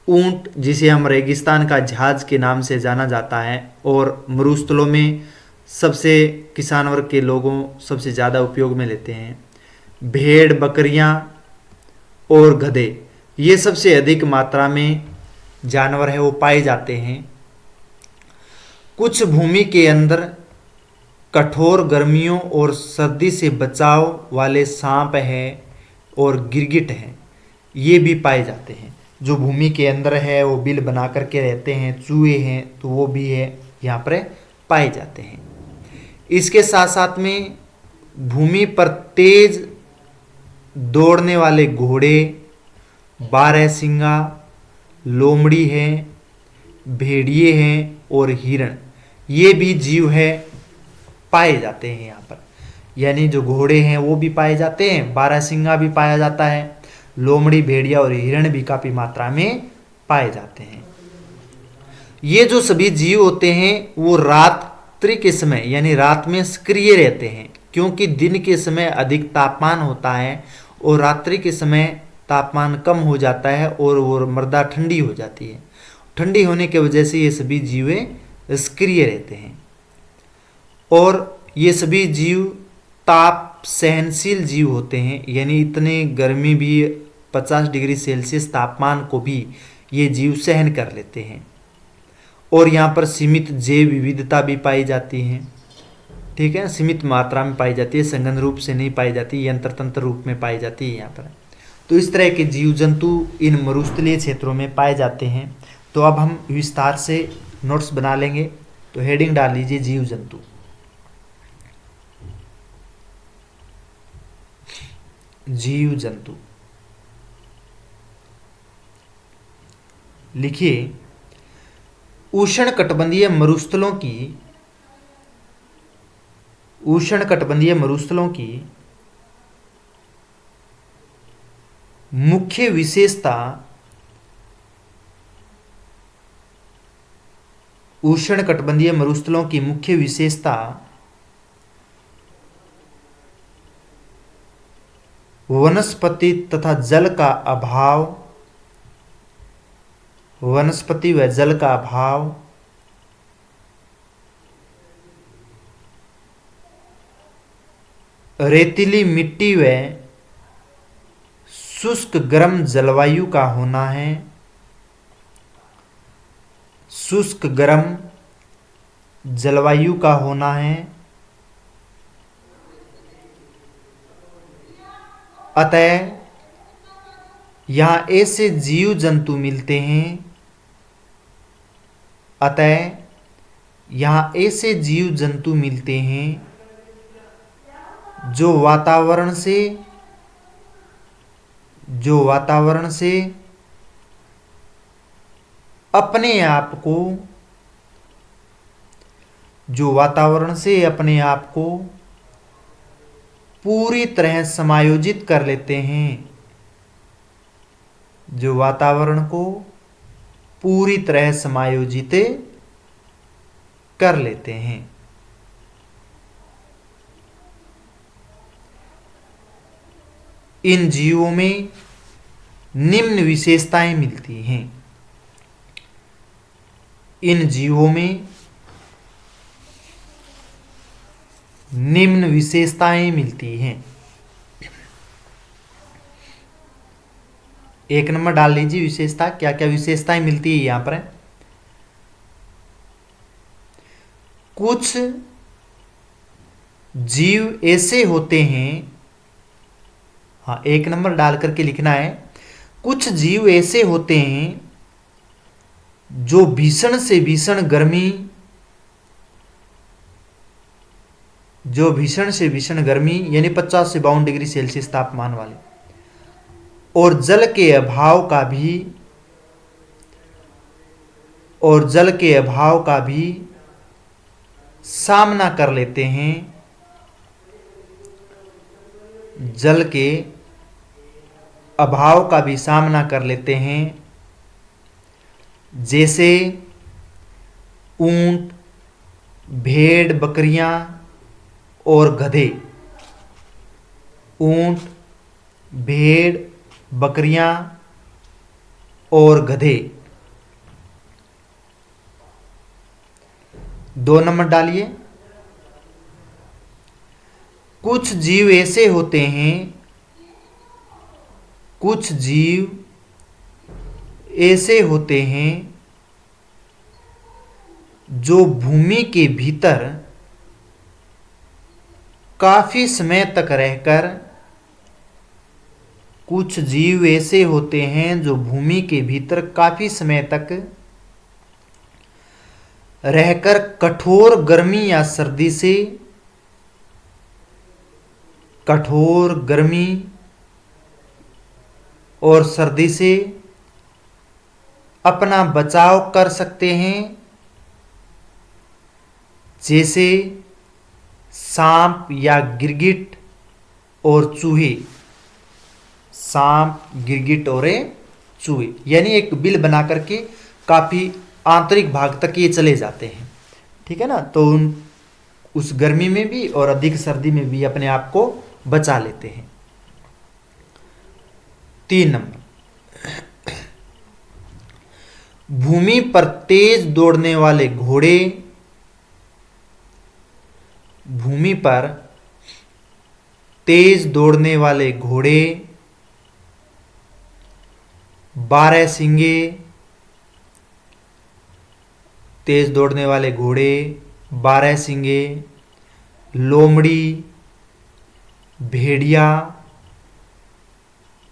ऊंट, जिसे हम रेगिस्तान का जहाज के नाम से जाना जाता है, और मरुस्थलों में सबसे किसान वर्ग के लोगों सबसे ज़्यादा उपयोग में लेते हैं, भेड़, बकरियां और गधे, ये सबसे अधिक मात्रा में जानवर है वो पाए जाते हैं। कुछ भूमि के अंदर कठोर गर्मियों और सर्दी से बचाव वाले सांप है और गिरगिट है, ये भी पाए जाते हैं। जो भूमि के अंदर है वो बिल बना करके रहते हैं, चूहे हैं तो वो भी है यहाँ पर पाए जाते हैं। इसके साथ साथ में भूमि पर तेज दौड़ने वाले घोड़े, बारहसिंगा, लोमड़ी है, भेड़िए हैं और हिरण, ये भी जीव है पाए जाते हैं यहाँ पर। यानी जो घोड़े हैं वो भी पाए जाते हैं, बारहसिंगा भी पाया जाता है, लोमड़ी, भेड़िया और हिरण भी काफी मात्रा में पाए जाते हैं। ये जो सभी जीव होते हैं वो रात्रि के समय यानी रात में सक्रिय रहते हैं, क्योंकि दिन के समय अधिक तापमान होता है और रात्रि के समय तापमान कम हो जाता है और वो मृदा ठंडी हो जाती है। ठंडी होने की वजह से ये सभी जीव सक्रिय रहते हैं और ये सभी जीव ताप सहनशील जीव होते हैं, यानी इतने गर्मी भी 50 डिग्री सेल्सियस तापमान को भी ये जीव सहन कर लेते हैं। और यहाँ पर सीमित जैव विविधता भी पाई जाती है, ठीक है, सीमित मात्रा में पाई जाती है, संघन रूप से नहीं पाई जाती, यंत्र तंत्र रूप में पाई जाती है यहाँ पर। तो इस तरह के जीव जंतु इन मरुस्थलीय क्षेत्रों में पाए जाते हैं। तो अब हम विस्तार से नोट्स बना लेंगे। तो हेडिंग डाल लीजिए जीव जंतु। जीव जंतु लिखिए, उष्णकटिबंधीय मरुस्थलों की मुख्य विशेषता उष्णकटिबंधीय मरुस्थलों की मुख्य विशेषता वनस्पति तथा जल का अभाव, वनस्पति व जल का अभाव, रेतीली मिट्टी व शुष्क गर्म जलवायु का होना है, शुष्क गर्म जलवायु का होना है। अतः यहाँ ऐसे जीव जंतु मिलते हैं, अतः यहाँ ऐसे जीव जंतु मिलते हैं जो वातावरण से अपने आप को पूरी तरह समायोजित कर लेते हैं, जो वातावरण को पूरी तरह समायोजित कर लेते हैं। इन जीवों में निम्न विशेषताएं मिलती हैं। इन जीवों में निम्न विशेषताएं मिलती हैं। 1 नंबर डाल लीजिए विशेषता, क्या क्या विशेषताएं मिलती है यहां पर। कुछ जीव ऐसे होते हैं, हाँ 1 नंबर डाल करके लिखना है। कुछ जीव ऐसे होते हैं जो भीषण से भीषण गर्मी, यानी 50 से 52 डिग्री सेल्सियस तापमान वाले, और जल के अभाव का भी सामना कर लेते हैं, जल के अभाव का भी सामना कर लेते हैं, जैसे ऊंट, भेड़, बकरियां और गधे। ऊंट, भेड़, बकरियां और गधे। 2 नंबर डालिए। कुछ जीव ऐसे होते हैं, जो भूमि के भीतर काफी समय तक रहकर, कुछ जीव ऐसे होते हैं जो भूमि के भीतर काफी समय तक रहकर कठोर गर्मी या सर्दी से, कठोर गर्मी और सर्दी से अपना बचाव कर सकते हैं, जैसे सांप या गिरगिट और चूहे। सांप, गिरगिट और चूहे, यानी एक बिल बना करके काफी आंतरिक भाग तक ये चले जाते हैं, ठीक है ना। तो उस गर्मी में भी और अधिक सर्दी में भी अपने आप को बचा लेते हैं। 3 नंबर, भूमि पर तेज दौड़ने वाले घोड़े, भूमि पर तेज दौड़ने वाले घोड़े, 12 सींगे, तेज दौड़ने वाले घोड़े, 12 सींगे, लोमड़ी, भेड़िया,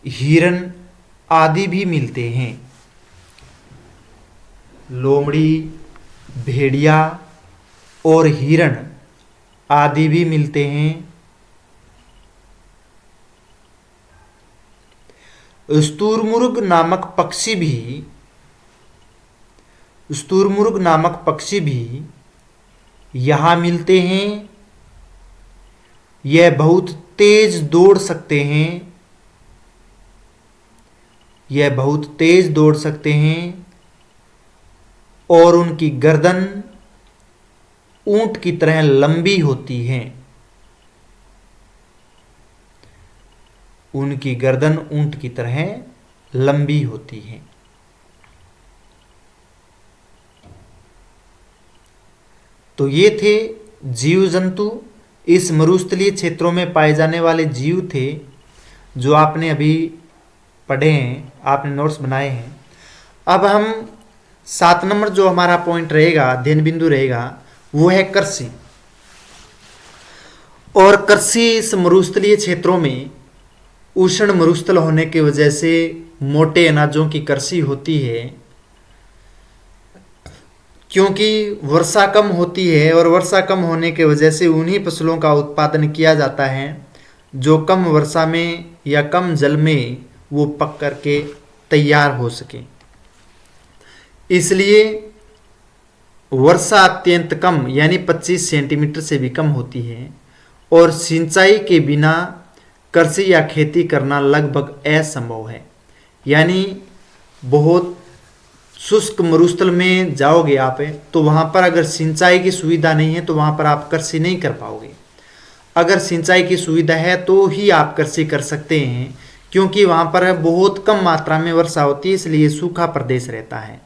हिरन आदि भी मिलते हैं। लोमड़ी, भेड़िया और हिरन आदि भी मिलते हैं। स्तुरमुर्ग नामक पक्षी भी यहां मिलते हैं। यह बहुत तेज दौड़ सकते हैं, और उनकी गर्दन ऊंट की तरह लंबी होती है। उनकी गर्दन ऊंट की तरह लंबी होती है। तो ये थे जीव जंतु, इस मरुस्थलीय क्षेत्रों में पाए जाने वाले जीव थे जो आपने अभी पढ़े हैं, आपने नोट्स बनाए हैं। अब हम 7 नंबर जो हमारा पॉइंट रहेगा, अध्ययन बिंदु रहेगा, वो है कृषि। और कृषि इस मरुस्थलीय क्षेत्रों में उष्ण मरुस्थल होने की वजह से मोटे अनाजों की कृषि होती है, क्योंकि वर्षा कम होती है और वर्षा कम होने की वजह से उन्हीं फसलों का उत्पादन किया जाता है जो कम वर्षा में या कम जल में वो पक करके तैयार हो सके। इसलिए वर्षा अत्यंत कम यानी 25 सेंटीमीटर से भी कम होती है, और सिंचाई के बिना कृषि या खेती करना लगभग असंभव है। यानी बहुत शुष्क मरुस्थल में जाओगे आप, तो वहाँ पर अगर सिंचाई की सुविधा नहीं है तो वहाँ पर आप कृषि नहीं कर पाओगे। अगर सिंचाई की सुविधा है तो ही आप कृषि कर सकते हैं, क्योंकि वहाँ पर बहुत कम मात्रा में वर्षा होती है, इसलिए सूखा प्रदेश रहता है।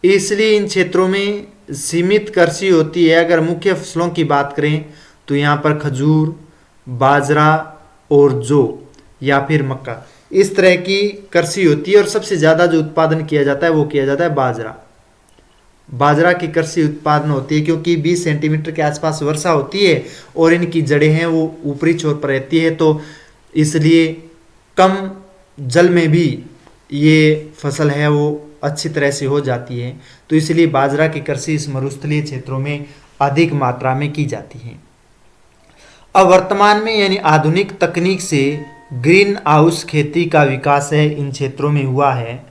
इसलिए इन क्षेत्रों में सीमित कृषि होती है। अगर मुख्य फसलों की बात करें तो यहाँ पर खजूर, बाजरा और जौ या फिर मक्का, इस तरह की कृषि होती है। और सबसे ज़्यादा जो उत्पादन किया जाता है वो किया जाता है बाजरा। बाजरा की कृषि उत्पादन होती है, क्योंकि 20 सेंटीमीटर के आसपास वर्षा होती है और इनकी जड़ें हैं वो ऊपरी छोर पर रहती है, तो इसलिए कम जल में भी ये फसल है वो अच्छी तरह से हो जाती है। तो इसलिए बाजरा की कृषि इस मरुस्थलीय क्षेत्रों में अधिक मात्रा में की जाती है। अब वर्तमान में यानी आधुनिक तकनीक से ग्रीन हाउस खेती का विकास है इन क्षेत्रों में हुआ है।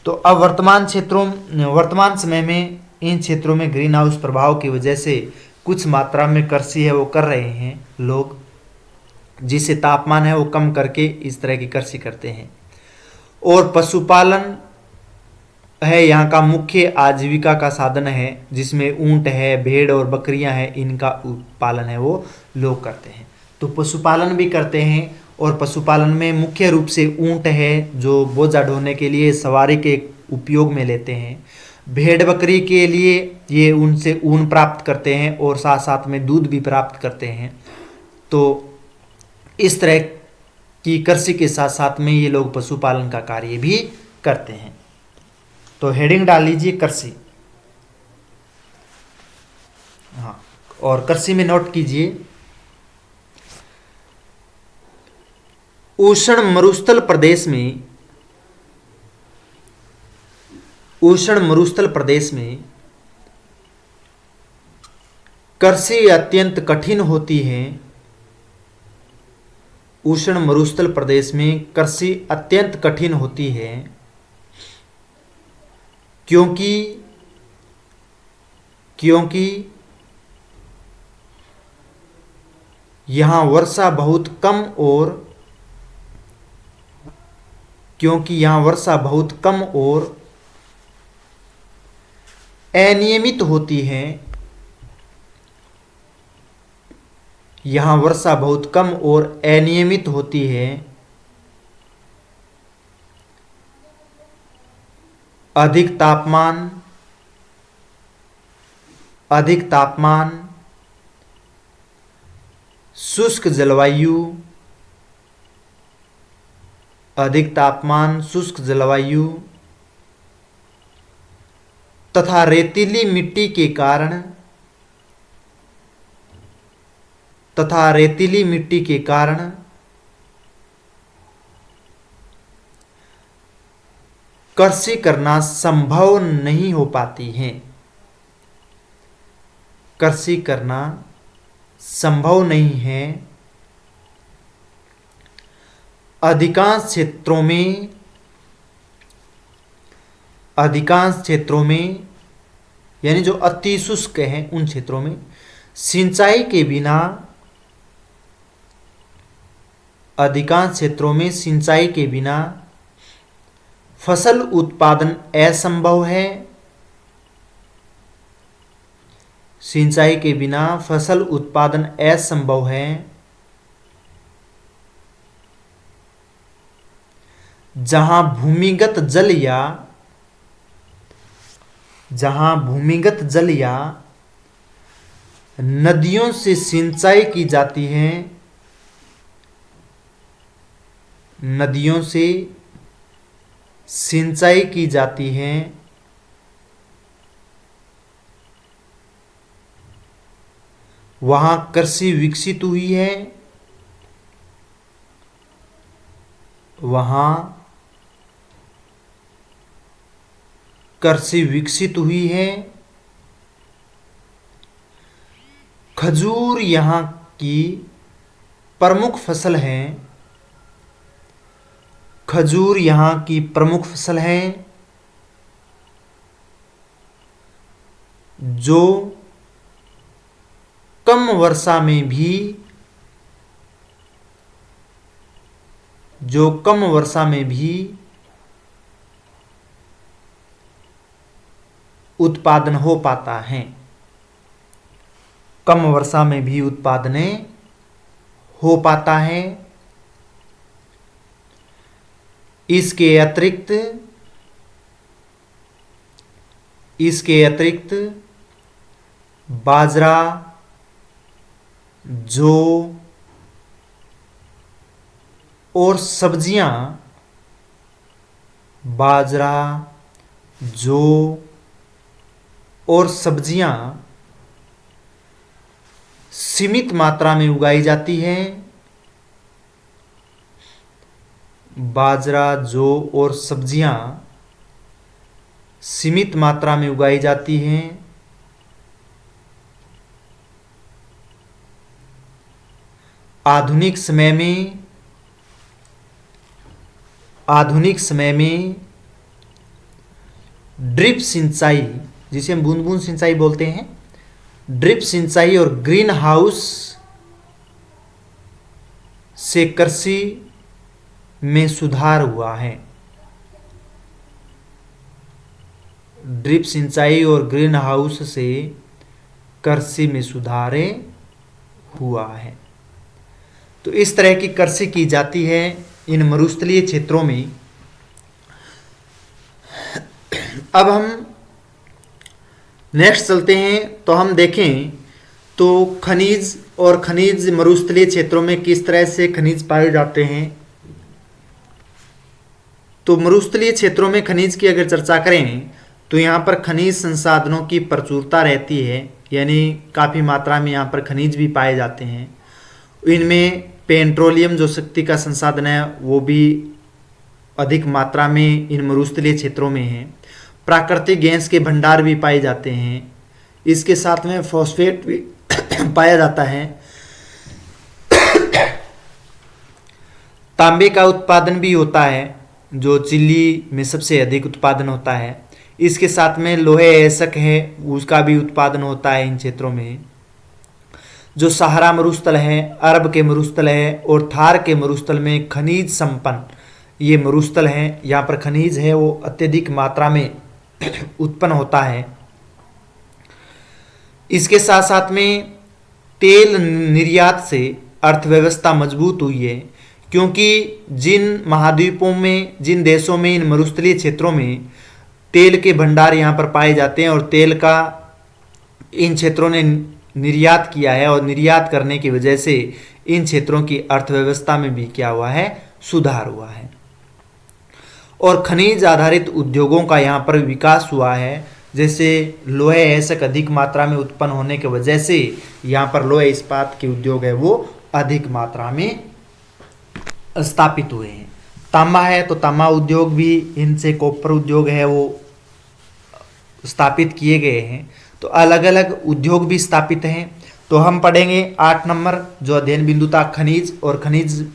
तो अब वर्तमान समय में इन क्षेत्रों में ग्रीन हाउस प्रभाव की वजह से कुछ मात्रा में कृषि है वो कर रहे हैं लोग, जिससे तापमान है वो कम करके इस तरह की कृषि करते हैं। और पशुपालन है यहाँ का मुख्य आजीविका का साधन है, जिसमें ऊंट है, भेड़ और बकरियां हैं, इनका पालन है वो लोग करते हैं। तो पशुपालन भी करते हैं, और पशुपालन में मुख्य रूप से ऊंट है जो बोझा ढोने के लिए सवारी के उपयोग में लेते हैं। भेड़ बकरी के लिए ये उनसे ऊन प्राप्त करते हैं और साथ साथ में दूध भी प्राप्त करते हैं। तो इस तरह की कृषि के साथ साथ में ये लोग पशुपालन का कार्य भी करते हैं। तो हेडिंग डाल लीजिए कृषि। हाँ, और कृषि में नोट कीजिए उष्ण मरुस्थल प्रदेश में कृषि अत्यंत कठिन होती है। उष्ण मरुस्थल प्रदेश में कृषि अत्यंत कठिन होती है, क्योंकि यहाँ वर्षा बहुत कम और अनियमित होती है। यहाँ वर्षा बहुत कम और अनियमित होती है। अधिक तापमान, शुष्क जलवायु तथा रेतीली मिट्टी के कारण कृषि करना संभव नहीं हो पाती है। कृषि करना संभव नहीं है। अधिकांश क्षेत्रों में यानी जो अति शुष्क हैं उन क्षेत्रों में सिंचाई के बिना फसल उत्पादन असंभव है। सिंचाई के बिना फसल उत्पादन असंभव है। जहां भूमिगत जल या नदियों से सिंचाई की जाती है, वहां कृषि विकसित हुई है। खजूर यहाँ की प्रमुख फसल है, जो कम वर्षा में भी उत्पादन हो पाता है। कम वर्षा में भी उत्पादन हो पाता है। इसके अतिरिक्त बाजरा, जौ और सब्जियां और सब्जियां सीमित मात्रा में उगाई जाती है। बाजरा, जौ और सब्जियां सीमित मात्रा में उगाई जाती हैं। आधुनिक समय में ड्रिप सिंचाई, जिसे हम बूंद बूंद सिंचाई बोलते हैं, ड्रिप सिंचाई और ग्रीन हाउस से कृषि में सुधार हुआ है। ड्रिप सिंचाई और ग्रीन हाउस से कृषि में सुधार हुआ है। तो इस तरह की कृषि की जाती है इन मरुस्थलीय क्षेत्रों में। अब हम नेक्स्ट चलते हैं तो हम देखें तो खनिज और खनिज मरुस्थलीय क्षेत्रों में किस तरह से खनिज पाए जाते हैं। तो मरुस्थलीय क्षेत्रों में खनिज की अगर चर्चा करें तो यहाँ पर खनिज संसाधनों की प्रचुरता रहती है, यानी काफ़ी मात्रा में यहाँ पर खनिज भी पाए जाते हैं। इनमें पेट्रोलियम जो शक्ति का संसाधन है वो भी अधिक मात्रा में इन मरुस्थलीय क्षेत्रों में है। प्राकृतिक गैस के भंडार भी पाए जाते हैं। इसके साथ में फॉस्फेट भी पाया जाता है। तांबे का उत्पादन भी होता है जो चिली में सबसे अधिक उत्पादन होता है। इसके साथ में लोहे एसक है उसका भी उत्पादन होता है इन क्षेत्रों में। जो सहारा मरुस्थल है, अरब के मरुस्थल है और थार के मरुस्थल में खनिज संपन्न ये मरुस्थल हैं। यहाँ पर खनिज है वो अत्यधिक मात्रा में उत्पन्न होता है। इसके साथ साथ में तेल निर्यात से अर्थव्यवस्था मजबूत हुई है, क्योंकि जिन महाद्वीपों में, जिन देशों में इन मरुस्थलीय क्षेत्रों में तेल के भंडार यहाँ पर पाए जाते हैं और तेल का इन क्षेत्रों ने निर्यात किया है और निर्यात करने की वजह से इन क्षेत्रों की अर्थव्यवस्था में भी क्या हुआ है, सुधार हुआ है। और खनिज आधारित उद्योगों का यहाँ पर विकास हुआ है। जैसे लोहे एसक अधिक मात्रा में उत्पन्न होने की वजह से यहाँ पर लोहे इस्पात के उद्योग है वो अधिक मात्रा में स्थापित हुए हैं। तांबा है तो तांबा उद्योग भी इनसे, कॉपर उद्योग है वो स्थापित किए गए हैं। तो अलग अलग उद्योग भी स्थापित हैं। तो हम पढ़ेंगे 8 नंबर जो अध्ययन बिंदु था खनिज, और खनिज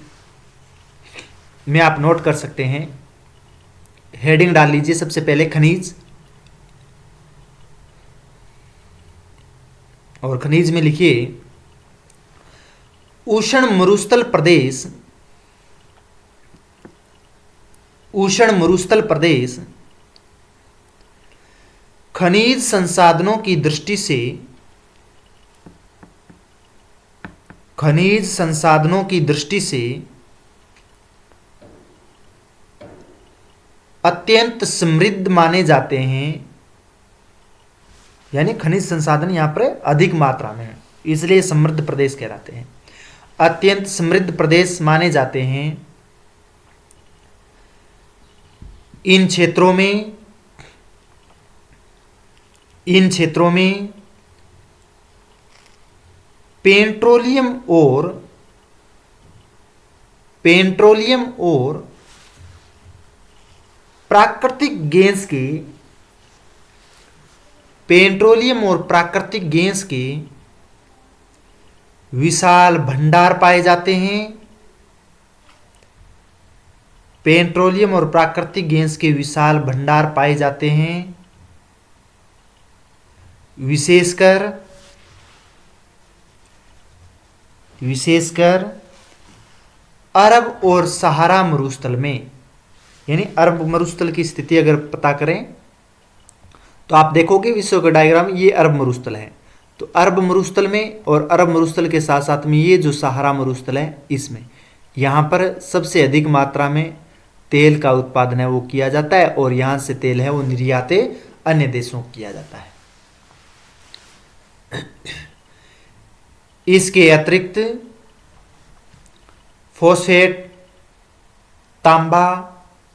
में आप नोट कर सकते हैं, हेडिंग डाल लीजिए सबसे पहले खनिज, और खनिज में लिखिए उष्ण मरुस्थल प्रदेश। उष्ण मरुस्थल प्रदेश खनिज संसाधनों की दृष्टि से, खनिज संसाधनों की दृष्टि से अत्यंत समृद्ध माने जाते हैं। यानी खनिज संसाधन यहाँ पर अधिक मात्रा में है, इसलिए समृद्ध प्रदेश कहलाते हैं। अत्यंत समृद्ध प्रदेश माने जाते हैं। इन क्षेत्रों में पेट्रोलियम और प्राकृतिक गैस के विशाल भंडार पाए जाते हैं। पेट्रोलियम और प्राकृतिक गैस के विशाल भंडार पाए जाते हैं। विशेषकर अरब और सहारा मरुस्थल में। यानी अरब मरुस्थल की स्थिति अगर पता करें तो आप देखोगे विश्व का डायग्राम, ये अरब मरुस्थल है। तो अरब मरुस्थल में और अरब मरुस्थल के साथ साथ में ये जो सहारा मरुस्थल है, इसमें यहाँ पर सबसे अधिक मात्रा में तेल का उत्पादन है वो किया जाता है, और यहाँ से तेल है वो निर्यात अन्य देशों को किया जाता है। इसके अतिरिक्त फॉस्फेट, तांबा,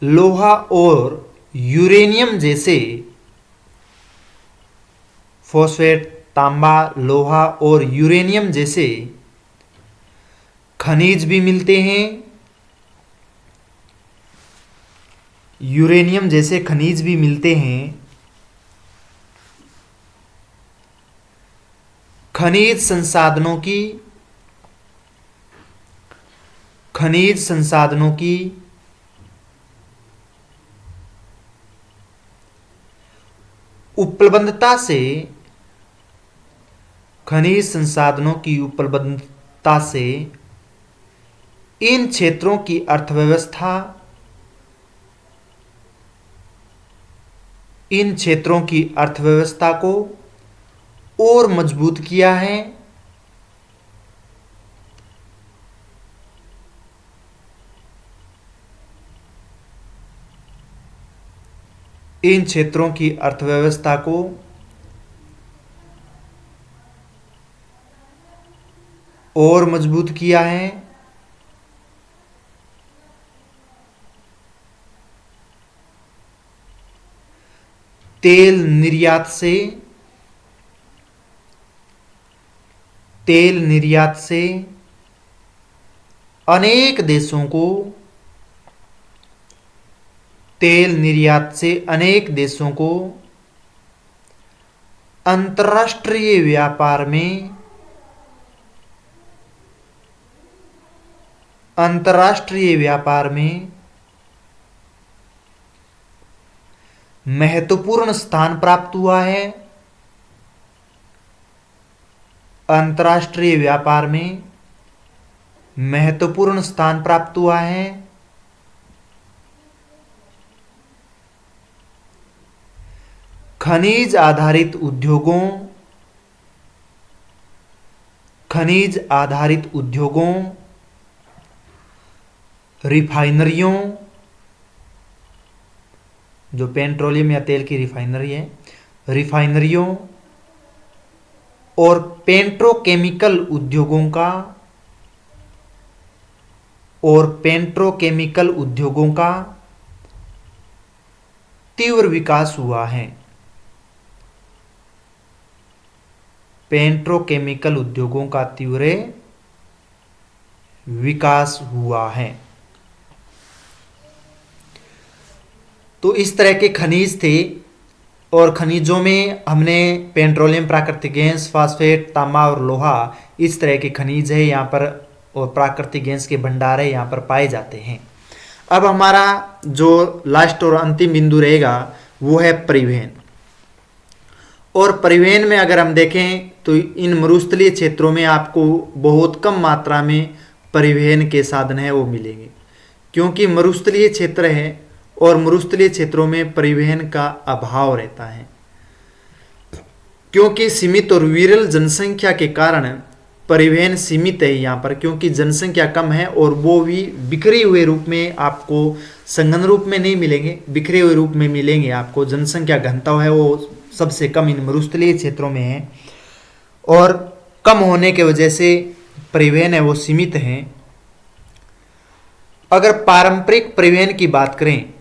लोहा और यूरेनियम जैसे फॉस्फेट, तांबा, लोहा और यूरेनियम जैसे खनिज भी मिलते हैं। यूरेनियम जैसे खनिज भी मिलते हैं। खनिज संसाधनों की उपलब्धता से इन क्षेत्रों की अर्थव्यवस्था को और मजबूत किया है। इन क्षेत्रों की अर्थव्यवस्था को और मजबूत किया है। तेल निर्यात से अनेक देशों को अंतर्राष्ट्रीय व्यापार में महत्वपूर्ण स्थान प्राप्त हुआ है। अंतर्राष्ट्रीय व्यापार में महत्वपूर्ण स्थान प्राप्त हुआ है। खनिज आधारित उद्योगों, रिफाइनरियों, जो पेट्रोलियम या तेल की रिफाइनरी है, रिफाइनरियों और पेट्रोकेमिकल उद्योगों का तीव्र विकास हुआ है। पेट्रोकेमिकल उद्योगों का तीव्र विकास हुआ है। तो इस तरह के खनिज थे, और खनिजों में हमने पेट्रोलियम, प्राकृतिक गैस, फास्फेट, तांबा और लोहा, इस तरह के खनिज है यहाँ पर, और प्राकृतिक गैस के भंडार है यहाँ पर पाए जाते हैं। अब हमारा जो लास्ट और अंतिम बिंदु रहेगा वो है परिवहन। और परिवहन में अगर हम देखें तो इन मरुस्थलीय क्षेत्रों में आपको बहुत कम मात्रा में परिवहन के साधन है वो मिलेंगे, क्योंकि मरुस्थलीय क्षेत्र है और मरुस्थलीय क्षेत्रों में परिवहन का अभाव रहता है, क्योंकि सीमित और विरल जनसंख्या के कारण परिवहन सीमित है यहाँ पर, क्योंकि जनसंख्या कम है और वो भी बिखरे हुए रूप में आपको संघन रूप में नहीं मिलेंगे, बिखरे हुए रूप में मिलेंगे आपको। जनसंख्या घनत्व है वो सबसे कम इन मरुस्थलीय क्षेत्रों में है, और कम होने के वजह से परिवहन है वो सीमित है। अगर पारंपरिक परिवहन की बात करें,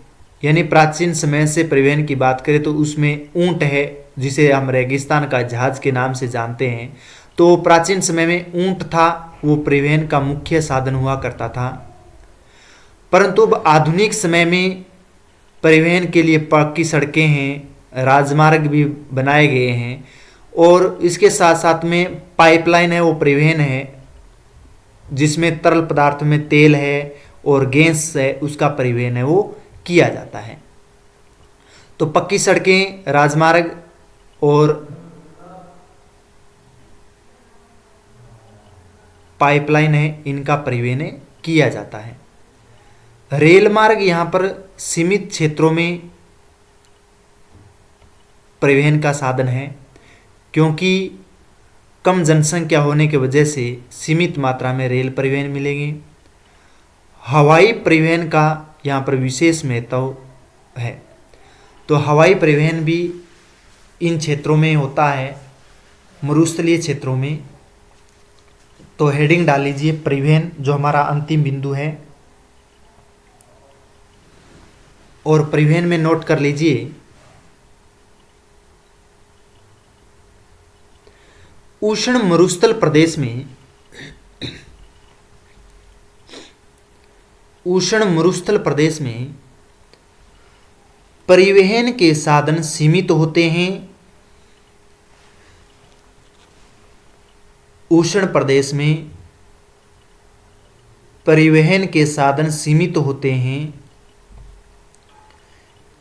यानी प्राचीन समय से परिवहन की बात करें, तो उसमें ऊंट है जिसे हम रेगिस्तान का जहाज के नाम से जानते हैं। तो प्राचीन समय में ऊंट था, वो परिवहन का मुख्य साधन हुआ करता था। परंतु अब आधुनिक समय में परिवहन के लिए पक्की सड़कें हैं, राजमार्ग भी बनाए गए हैं, और इसके साथ साथ में पाइपलाइन है वो परिवहन है, जिसमें तरल पदार्थ में तेल है और गैस है, उसका परिवहन है वो किया जाता है। तो पक्की सड़कें, राजमार्ग और पाइपलाइन है, इनका परिवहन किया जाता है। रेल मार्ग यहाँ पर सीमित क्षेत्रों में परिवहन का साधन है, क्योंकि कम जनसंख्या होने की वजह से सीमित मात्रा में रेल परिवहन मिलेंगे। हवाई परिवहन का यहाँ पर विशेष महत्व है, तो हवाई परिवहन भी इन क्षेत्रों में होता है, मरुस्थलीय क्षेत्रों में। तो हेडिंग डाल लीजिए परिवहन, जो हमारा अंतिम बिंदु है, और परिवहन में नोट कर लीजिए उष्ण मरुस्थल प्रदेश में परिवहन के साधन सीमित होते हैं। उष्ण प्रदेश में परिवहन के साधन सीमित होते हैं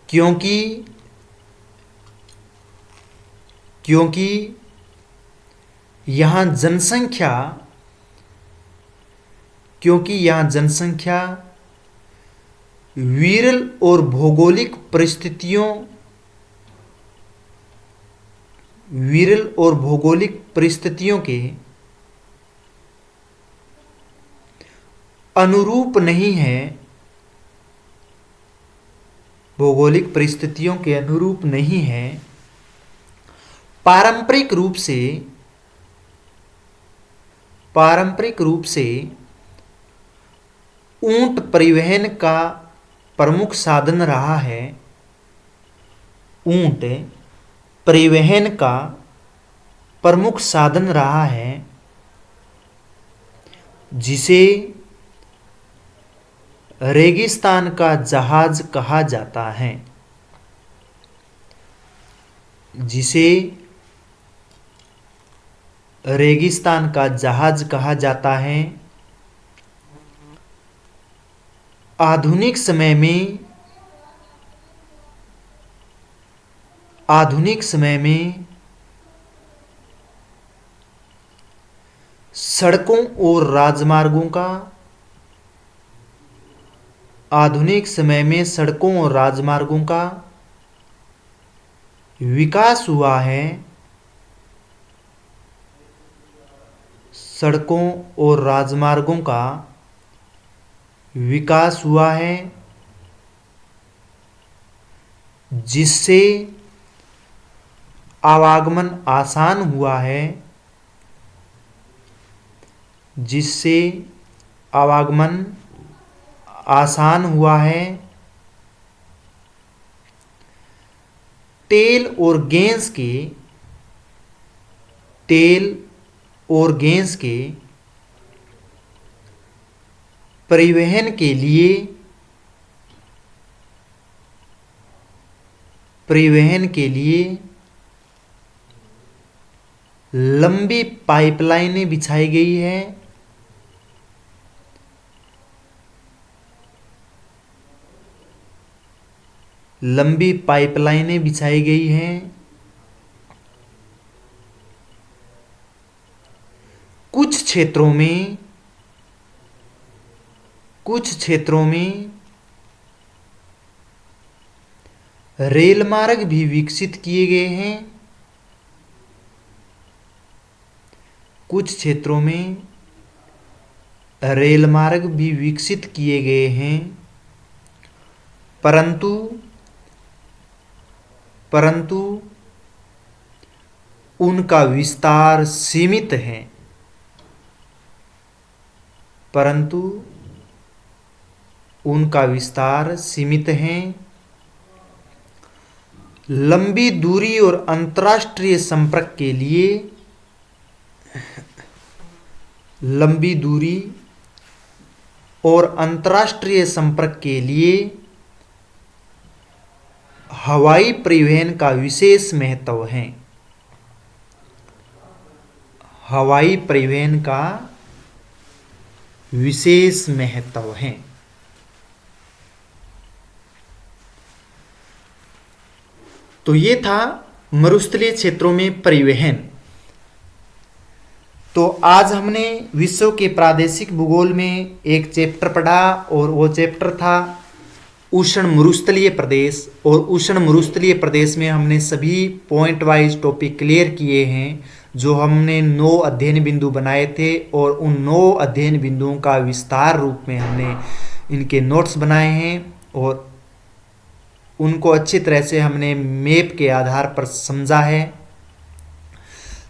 क्योंकि यहाँ जनसंख्या विरल और भौगोलिक परिस्थितियों के अनुरूप नहीं है, पारंपरिक रूप से ऊंट परिवहन का प्रमुख साधन रहा है। जिसे रेगिस्तान का जहाज कहा जाता है। आधुनिक समय में सड़कों और राजमार्गों का विकास हुआ है। जिससे आवागमन आसान हुआ है। तेल और गैस के परिवहन के लिए लंबी पाइपलाइनें बिछाई गई है। कुछ क्षेत्रों में रेल मार्ग भी विकसित किए गए हैं। परंतु उनका विस्तार सीमित है। लंबी दूरी और अंतर्राष्ट्रीय संपर्क के लिए हवाई परिवहन का विशेष महत्व है। तो ये था मरुस्थलीय क्षेत्रों में परिवहन। तो आज हमने विश्व के प्रादेशिक भूगोल में एक चैप्टर पढ़ा और वो चैप्टर था उष्ण मरुस्थलीय प्रदेश। और उष्ण मरुस्थलीय प्रदेश में हमने सभी पॉइंट वाइज टॉपिक क्लियर किए हैं, जो हमने 9 अध्ययन बिंदु बनाए थे, और उन 9 अध्ययन बिंदुओं का विस्तार रूप में हमने इनके नोट्स बनाए हैं और उनको अच्छी तरह से हमने मैप के आधार पर समझा है।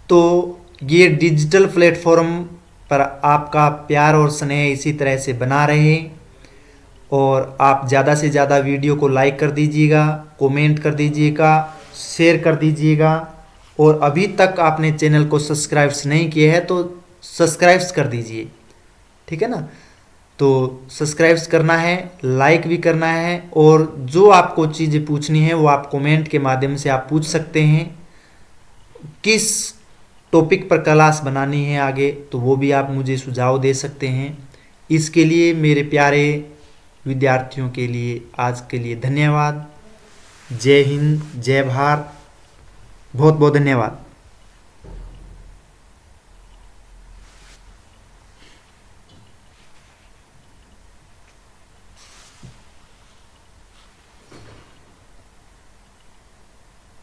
तो ये डिजिटल प्लेटफॉर्म पर आपका प्यार और स्नेह इसी तरह से बना रहे, और आप ज़्यादा से ज़्यादा वीडियो को लाइक कर दीजिएगा, कमेंट कर दीजिएगा, शेयर कर दीजिएगा। और अभी तक आपने चैनल को सब्सक्राइब नहीं किया है तो सब्सक्राइब कर दीजिए, ठीक है ना। तो सब्सक्राइब करना है, लाइक भी करना है, और जो आपको चीज़ें पूछनी है वो आप कमेंट के माध्यम से आप पूछ सकते हैं। किस टॉपिक पर क्लास बनानी है आगे, तो वो भी आप मुझे सुझाव दे सकते हैं। इसके लिए मेरे प्यारे विद्यार्थियों के लिए आज के लिए धन्यवाद। जय हिंद, जय भारत, बहुत बहुत धन्यवाद।